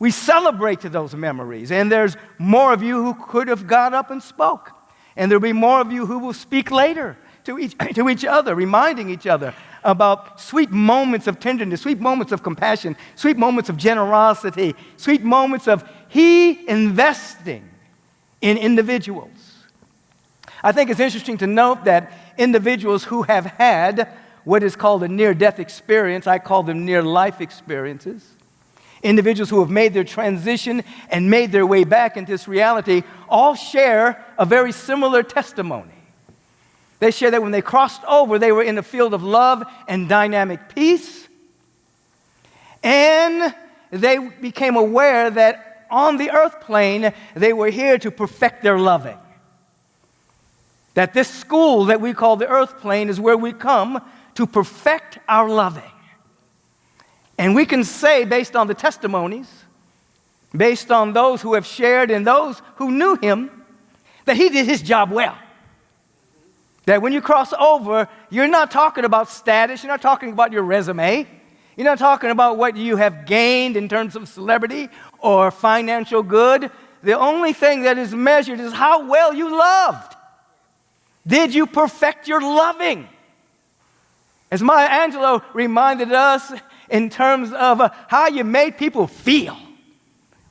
We celebrate to those memories, and there's more of you who could have got up and spoke, and there'll be more of you who will speak later to each other, reminding each other about sweet moments of tenderness, sweet moments of compassion, sweet moments of generosity, sweet moments of he investing in individuals. I think it's interesting to note that individuals who have had what is called a near-death experience, I call them near-life experiences, individuals who have made their transition and made their way back into this reality, all share a very similar testimony. They share that when they crossed over, they were in a field of love and dynamic peace, and they became aware that on the earth plane, they were here to perfect their loving. That this school that we call the earth plane is where we come to perfect our loving. And we can say, based on the testimonies, based on those who have shared and those who knew him, that he did his job well. That when you cross over, you're not talking about status, you're not talking about your resume, you're not talking about what you have gained in terms of celebrity or financial good. The only thing that is measured is how well you loved. Did you perfect your loving? As Maya Angelou reminded us in terms of how you made people feel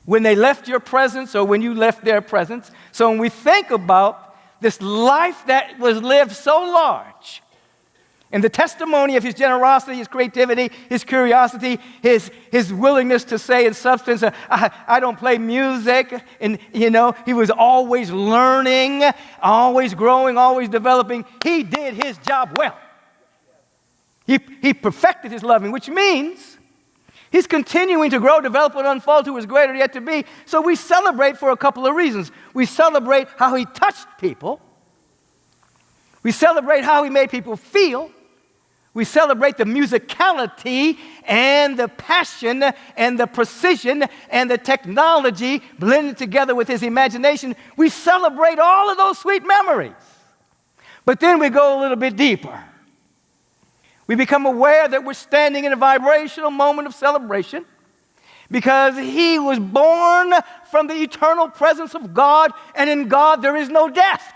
when they left your presence or when you left their presence. So when we think about this life that was lived so large, and the testimony of his generosity, his creativity, his curiosity, his willingness to say in substance, I don't play music, and he was always learning, always growing, always developing. He did his job well. He perfected his loving, which means he's continuing to grow, develop, and unfold to his greater yet to be. So we celebrate for a couple of reasons. We celebrate how he touched people. We celebrate how he made people feel. We celebrate the musicality and the passion and the precision and the technology blended together with his imagination. We celebrate all of those sweet memories. But then we go a little bit deeper. We become aware that we're standing in a vibrational moment of celebration because he was born from the eternal presence of God, and in God there is no death.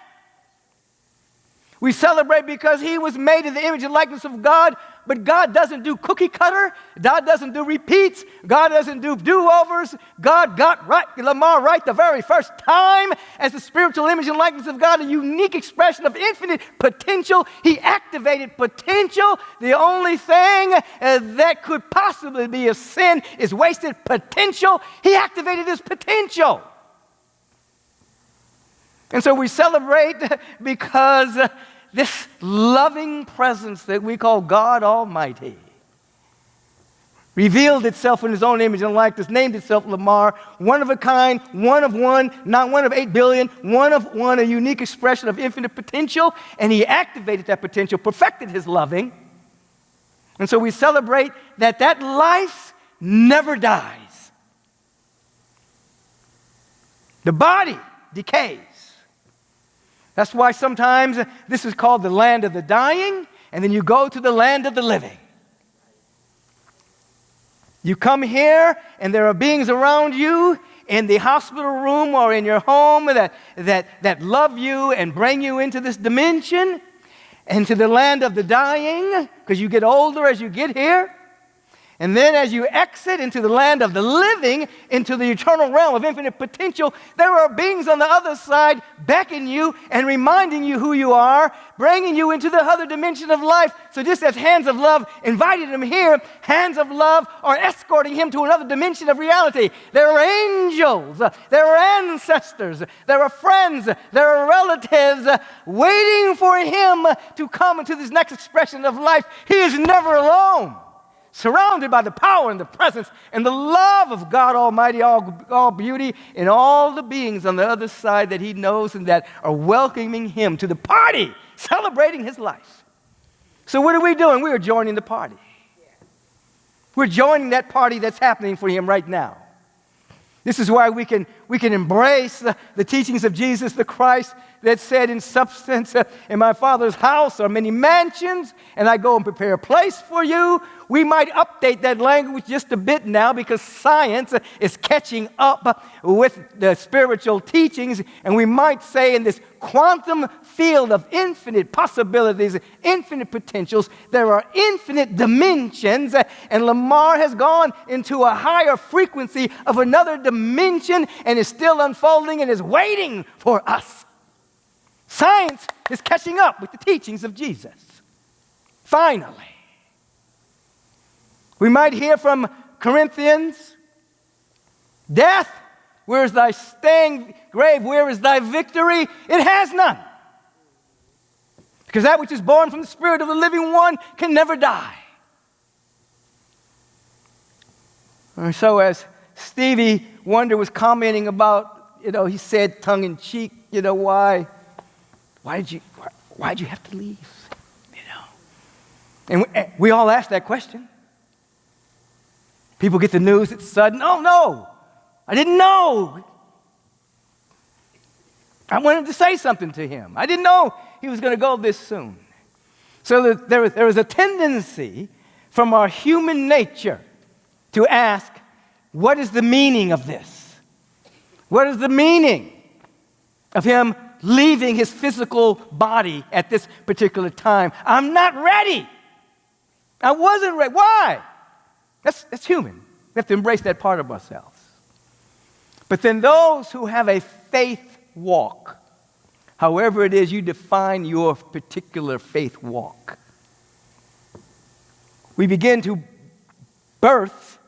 We celebrate because he was made in the image and likeness of God, but God doesn't do cookie cutter. God doesn't do repeats. God doesn't do do-overs. God got Lamar right the very first time as the spiritual image and likeness of God, a unique expression of infinite potential. He activated potential. The only thing that could possibly be a sin is wasted potential. He activated his potential. And so we celebrate because this loving presence that we call God Almighty revealed itself in his own image and likeness, named itself Lamar, one of a kind, one of one, not one of 8 billion, one of one, a unique expression of infinite potential, and he activated that potential, perfected his loving. And so we celebrate that life never dies. The body decays. That's why sometimes this is called the land of the dying, and then you go to the land of the living. You come here, and there are beings around you in the hospital room or in your home that love you and bring you into this dimension, and to the land of the dying, because you get older as you get here. And then as you exit into the land of the living, into the eternal realm of infinite potential, there are beings on the other side beckoning you and reminding you who you are, bringing you into the other dimension of life. So just as hands of love invited him here, hands of love are escorting him to another dimension of reality. There are angels, there are ancestors, there are friends, there are relatives waiting for him to come into this next expression of life. He is never alone. Surrounded by the power and the presence and the love of God Almighty, all beauty, and all the beings on the other side that he knows and that are welcoming him to the party, celebrating his life. So what are we doing? We are joining the party. We're joining that party that's happening for him right now. This is why we can embrace the teachings of Jesus the Christ that said in substance, in my Father's house are many mansions, and I go and prepare a place for you. We might update that language just a bit now because science is catching up with the spiritual teachings, and we might say in this quantum field of infinite possibilities, infinite potentials, there are infinite dimensions, and Lamar has gone into a higher frequency of another dimension and is still unfolding and is waiting for us. Science is catching up with the teachings of Jesus. Finally. We might hear from Corinthians, death, where is thy sting? Grave, where is thy victory? It has none. Because that which is born from the Spirit of the living one can never die. And so as Stevie Wonder was commenting about, he said tongue-in-cheek, why did you have to leave? And we all ask that question. People get the news, it's sudden. Oh, no, I didn't know. I wanted to say something to him. I didn't know he was going to go this soon. So that there was a tendency from our human nature to ask, what is the meaning of this? What is the meaning of him leaving his physical body at this particular time? I'm not ready. I wasn't ready. Why? That's human. We have to embrace that part of ourselves. But then those who have a faith walk, however it is you define your particular faith walk, we begin to birth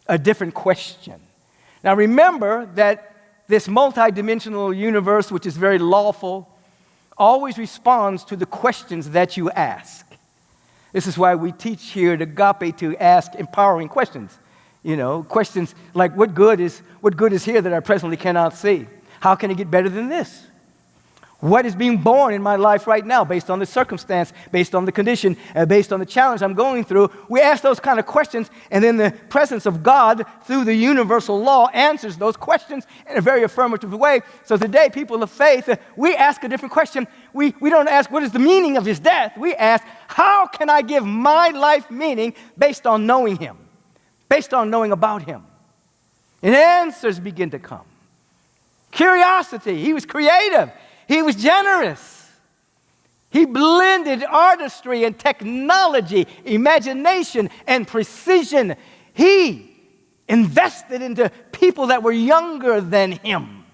a different question. Now remember that this multidimensional universe, which is very lawful, always responds to the questions that you ask. This is why we teach here at Agape to ask empowering questions. You know, questions like, what good is here that I presently cannot see? How can it get better than this? What is being born in my life right now based on the circumstance, based on the condition, based on the challenge I'm going through? We ask those kind of questions, and then the presence of God through the universal law answers those questions in a very affirmative way. So today, people of faith, we ask a different question. We don't ask, what is the meaning of his death? We ask, how can I give my life meaning based on knowing him, based on knowing about him? And answers begin to come. Curiosity. He was creative. He was generous. He blended artistry and technology, imagination and precision. He invested into people that were younger than him.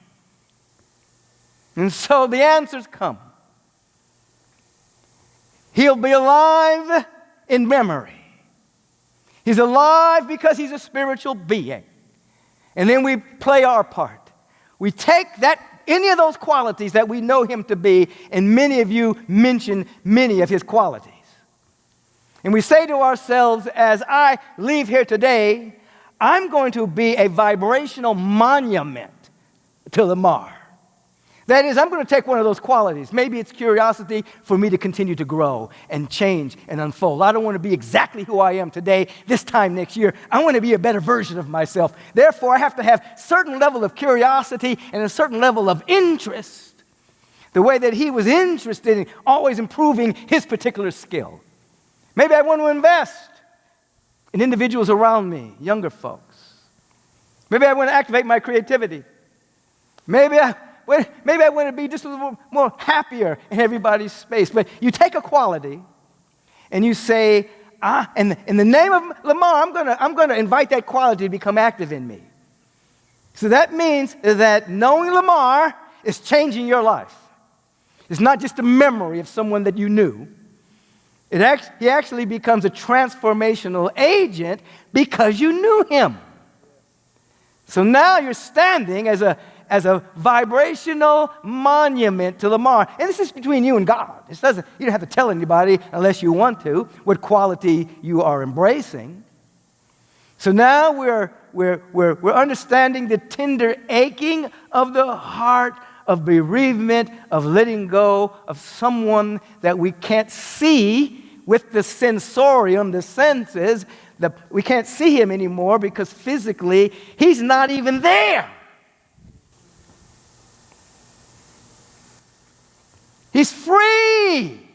And so the answers come. He'll be alive in memory. He's alive because he's a spiritual being. And then we play our part. We take any of those qualities that we know him to be, and many of you mention many of his qualities. And we say to ourselves, as I leave here today, I'm going to be a vibrational monument to Lamar. That is, I'm going to take one of those qualities. Maybe it's curiosity for me to continue to grow and change and unfold. I don't want to be exactly who I am today, this time next year. I want to be a better version of myself. Therefore, I have to have a certain level of curiosity and a certain level of interest, the way that he was interested in always improving his particular skill. Maybe I want to invest in individuals around me, younger folks. Maybe I want to activate my creativity. Maybe I want to be just a little more happier in everybody's space. But you take a quality and you say, in the name of Lamar, I'm going to invite that quality to become active in me. So that means that knowing Lamar is changing your life. It's not just a memory of someone that you knew. He actually becomes a transformational agent because you knew him. So now you're standing as a vibrational monument to Lamar. And this is between you and God. You don't have to tell anybody unless you want to what quality you are embracing. So now we're understanding the tender aching of the heart, of bereavement, of letting go of someone that we can't see with the sensorium, the senses. We can't see him anymore because physically he's not even there. He's free.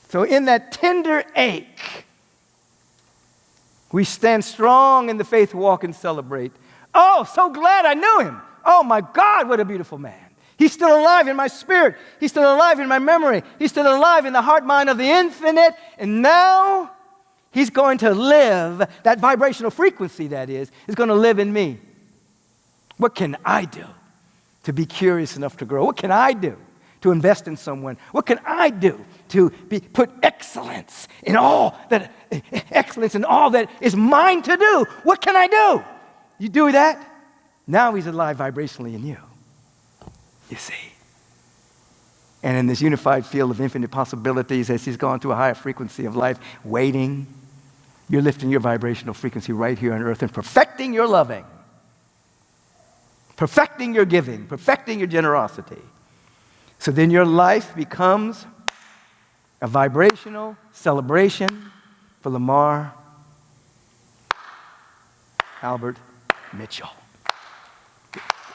So in that tender ache, we stand strong in the faith walk and celebrate. Oh, so glad I knew him. Oh my God, what a beautiful man. He's still alive in my spirit. He's still alive in my memory. He's still alive in the heart mind of the infinite. And now he's going to live, that vibrational frequency that is going to live in me. What can I do to be curious enough to grow? What can I do to invest in someone? What can I do to put excellence in all that is mine to do? What can I do? You do that, now he's alive vibrationally in you. You see. And in this unified field of infinite possibilities, as he's gone to a higher frequency of life, waiting, you're lifting your vibrational frequency right here on earth and perfecting your loving, perfecting your giving, perfecting your generosity. So then your life becomes a vibrational celebration for Lamar Albert Mitchell.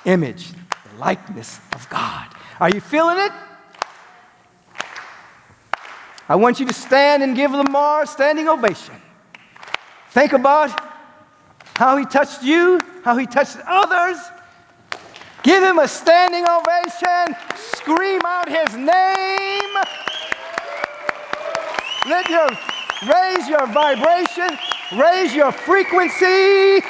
image, the likeness of God. Are you feeling it? I want you to stand and give Lamar a standing ovation. Think about how he touched you, how he touched others. Give him a standing ovation. Scream out his name. Raise your vibration, raise your frequency.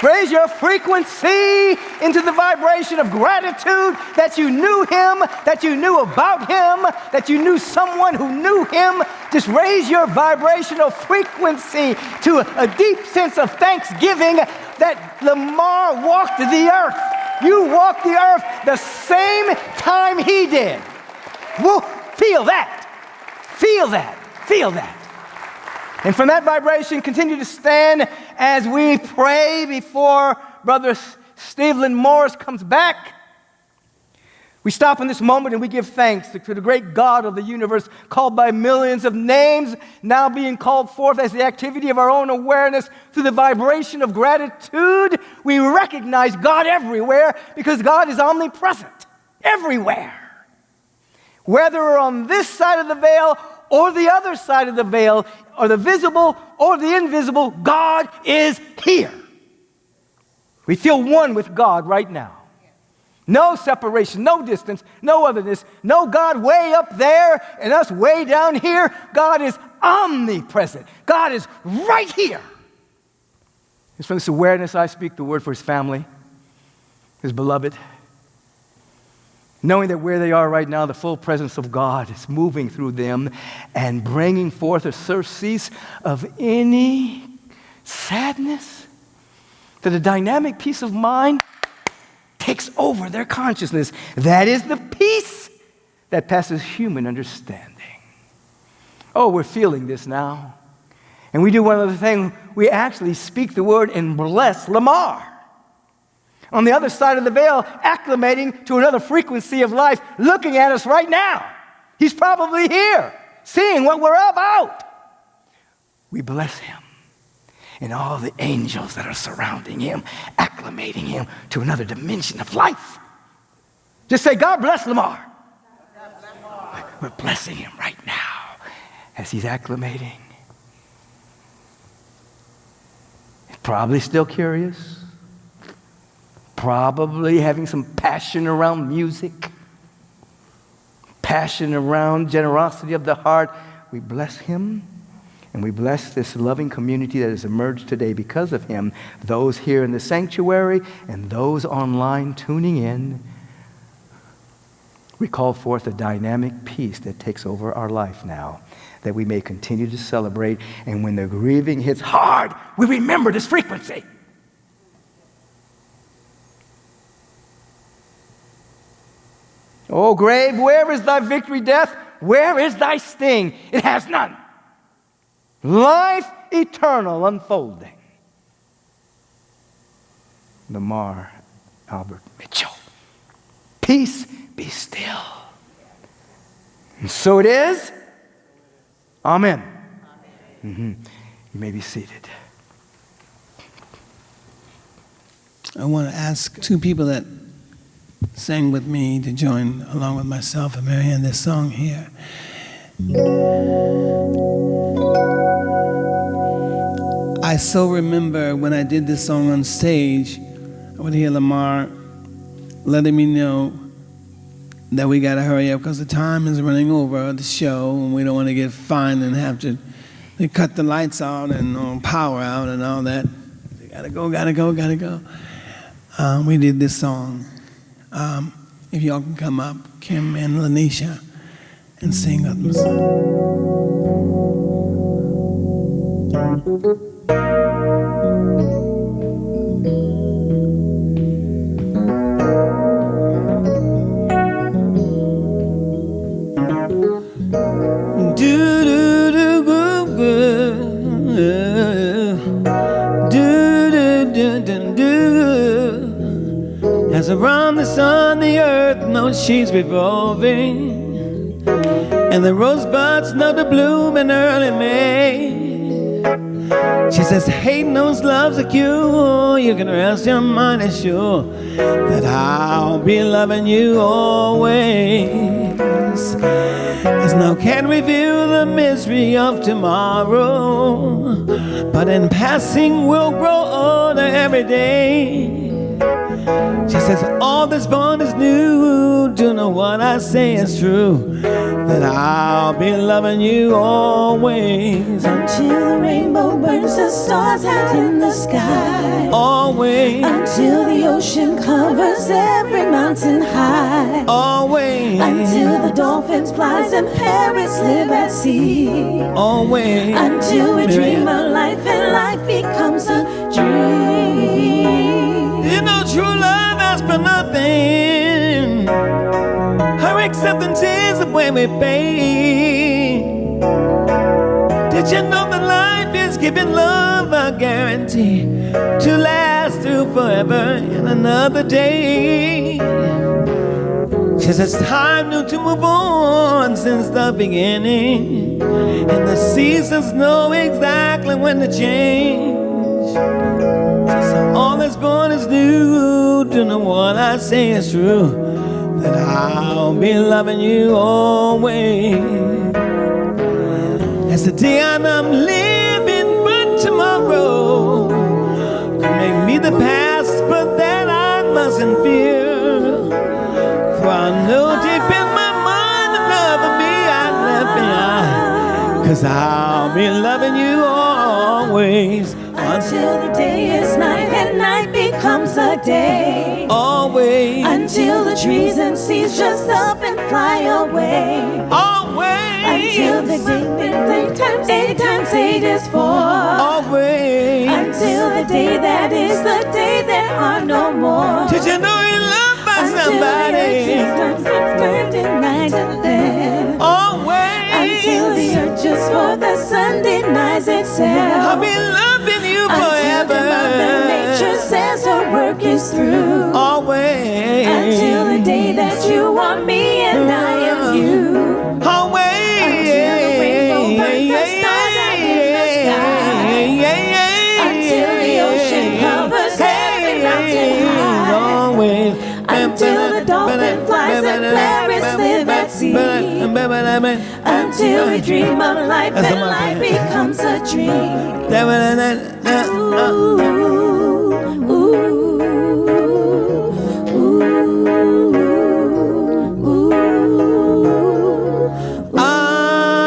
Raise your frequency into the vibration of gratitude that you knew him, that you knew about him, that you knew someone who knew him. Just raise your vibrational frequency to a deep sense of thanksgiving that Lamar walked the earth. You walked the earth the same time he did. Woo, feel that. Feel that. Feel that. And from that vibration, continue to stand as we pray before Brother Stephen Morris comes back. We stop in this moment and we give thanks to the great God of the universe, called by millions of names, now being called forth as the activity of our own awareness through the vibration of gratitude. We recognize God everywhere because God is omnipresent, everywhere. Whether we're on this side of the veil or the other side of the veil, or the visible or the invisible, God is here. We feel one with God right now. No separation, no distance, no otherness, no God way up there and us way down here. God is omnipresent. God is right here. It's from this awareness I speak the word for his family, his beloved. Knowing that where they are right now, the full presence of God is moving through them and bringing forth a surcease of any sadness, that a dynamic peace of mind takes over their consciousness. That is the peace that passes human understanding. Oh, we're feeling this now. And we do one other thing. We actually speak the word and bless Lamar. On the other side of the veil, acclimating to another frequency of life, looking at us right now. He's probably here, seeing what we're about. We bless him and all the angels that are surrounding him, acclimating him to another dimension of life. Just say, God bless Lamar. We're blessing him right now as he's acclimating. He's probably still curious. Probably having some passion around music, passion around generosity of the heart. We bless him, and we bless this loving community that has emerged today because of him. Those here in the sanctuary and those online tuning in, we call forth a dynamic peace that takes over our life now, that we may continue to celebrate. And when the grieving hits hard, we remember this frequency. O grave, where is thy victory, death? Where is thy sting? It has none. Life eternal unfolding. Lamar Albert Mitchell. Peace be still. And so it is. Amen. Mm-hmm. You may be seated. I want to ask two people that sang with me to join along with myself and Mary Ann this song here. I so remember when I did this song on stage, I would hear Lamar letting me know that we got to hurry up because the time is running over the show and we don't want to get fined and have to cut the lights out and power out and all that. Gotta go. We did this song. If y'all can come up, Kim and Lanisha, and sing up the song. As around the sun, the earth knows she's revolving, and the rosebuds know to bloom in early May. She says, hate knows love's a cure. You can rest your mind assured that I'll be loving you always. As now can't reveal the mystery of tomorrow, but in passing we'll grow older every day. She says, all this bond is new. Do you know what I say is true? That I'll be loving you always. Until the rainbow burns the stars out in the sky. Always. Until the ocean covers every mountain high. Always. Until the dolphins flies and parrots live at sea. Always. Until we dream of life and life becomes a dream. You know true love asks for nothing. Her acceptance is the way we pay. Did you know that life is giving love a guarantee to last through forever in another day? She says time knew to move on since the beginning, and the seasons know exactly when to change. So all that's born is new. Do you know what I say is true? That I'll be loving you always. As the day I'm living, but tomorrow could make me the past, but that I mustn't fear. For I know deep in my mind the love of me I left behind. 'Cause I'll be loving you always. Until the day is night and night becomes a day. Always. Until the trees and seas just up and fly away. Always. Until the day 8 times 8 is 4. Always. Until the day that is the day there are no more. Did you know you're loved by somebody? Until the earth turned in night and then. Always. Until the earth just for the sun denies itself. I'll be loving you forever. Until Mother Nature says her work is through. Always. Until the day that you are me and I am you. Always. Until the rainbow burns the stars out in the sky. Until the ocean covers every mountain high. Always. Until the dolphin flies and parrots live at sea. Until we dream of life and life becomes a dream.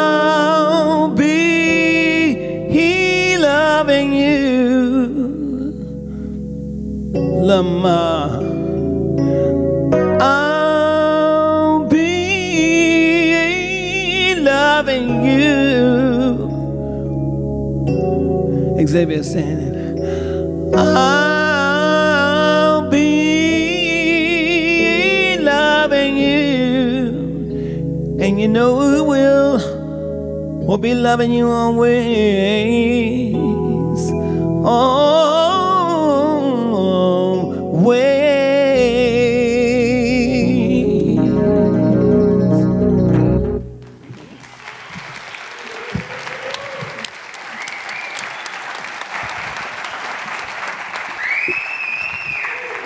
I'll be loving you, Lamar. I'll be loving you. Xavier saying it. I'll be loving you, and you know we will. We'll be loving you always. Always.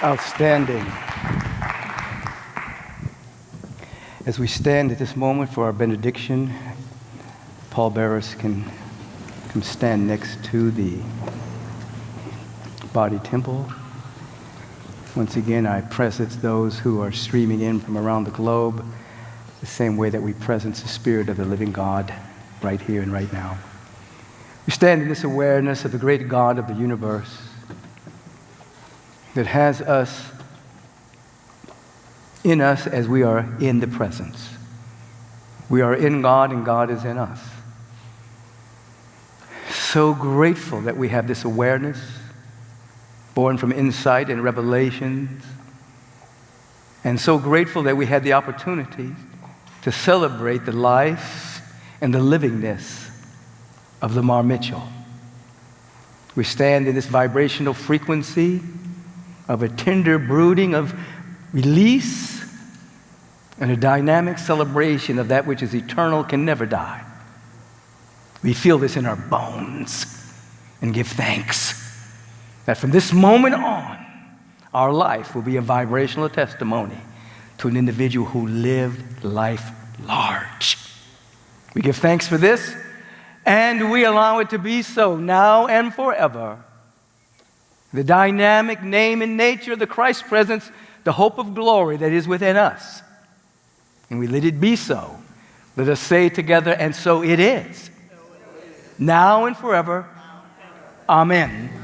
Outstanding. As we stand at this moment for our benediction, Paul Barris can come stand next to the body temple. Once again, I presence those who are streaming in from around the globe the same way that we presence the Spirit of the living God right here and right now. We stand in this awareness of the great God of the universe that has us in us as we are in the presence. We are in God and God is in us. So grateful that we have this awareness born from insight and revelations, and so grateful that we had the opportunity to celebrate the life and the livingness of Lamar Mitchell. We stand in this vibrational frequency of a tender brooding of release and a dynamic celebration of that which is eternal, can never die. We feel this in our bones. and give thanks that from this moment on, our life will be a vibrational testimony to an individual who lived life large. We give thanks for this, and we allow it to be so now and forever. The dynamic name and nature of the Christ presence, the hope of glory that is within us. And we let it be so. Let us say together, and so it is. Now and forever. Amen.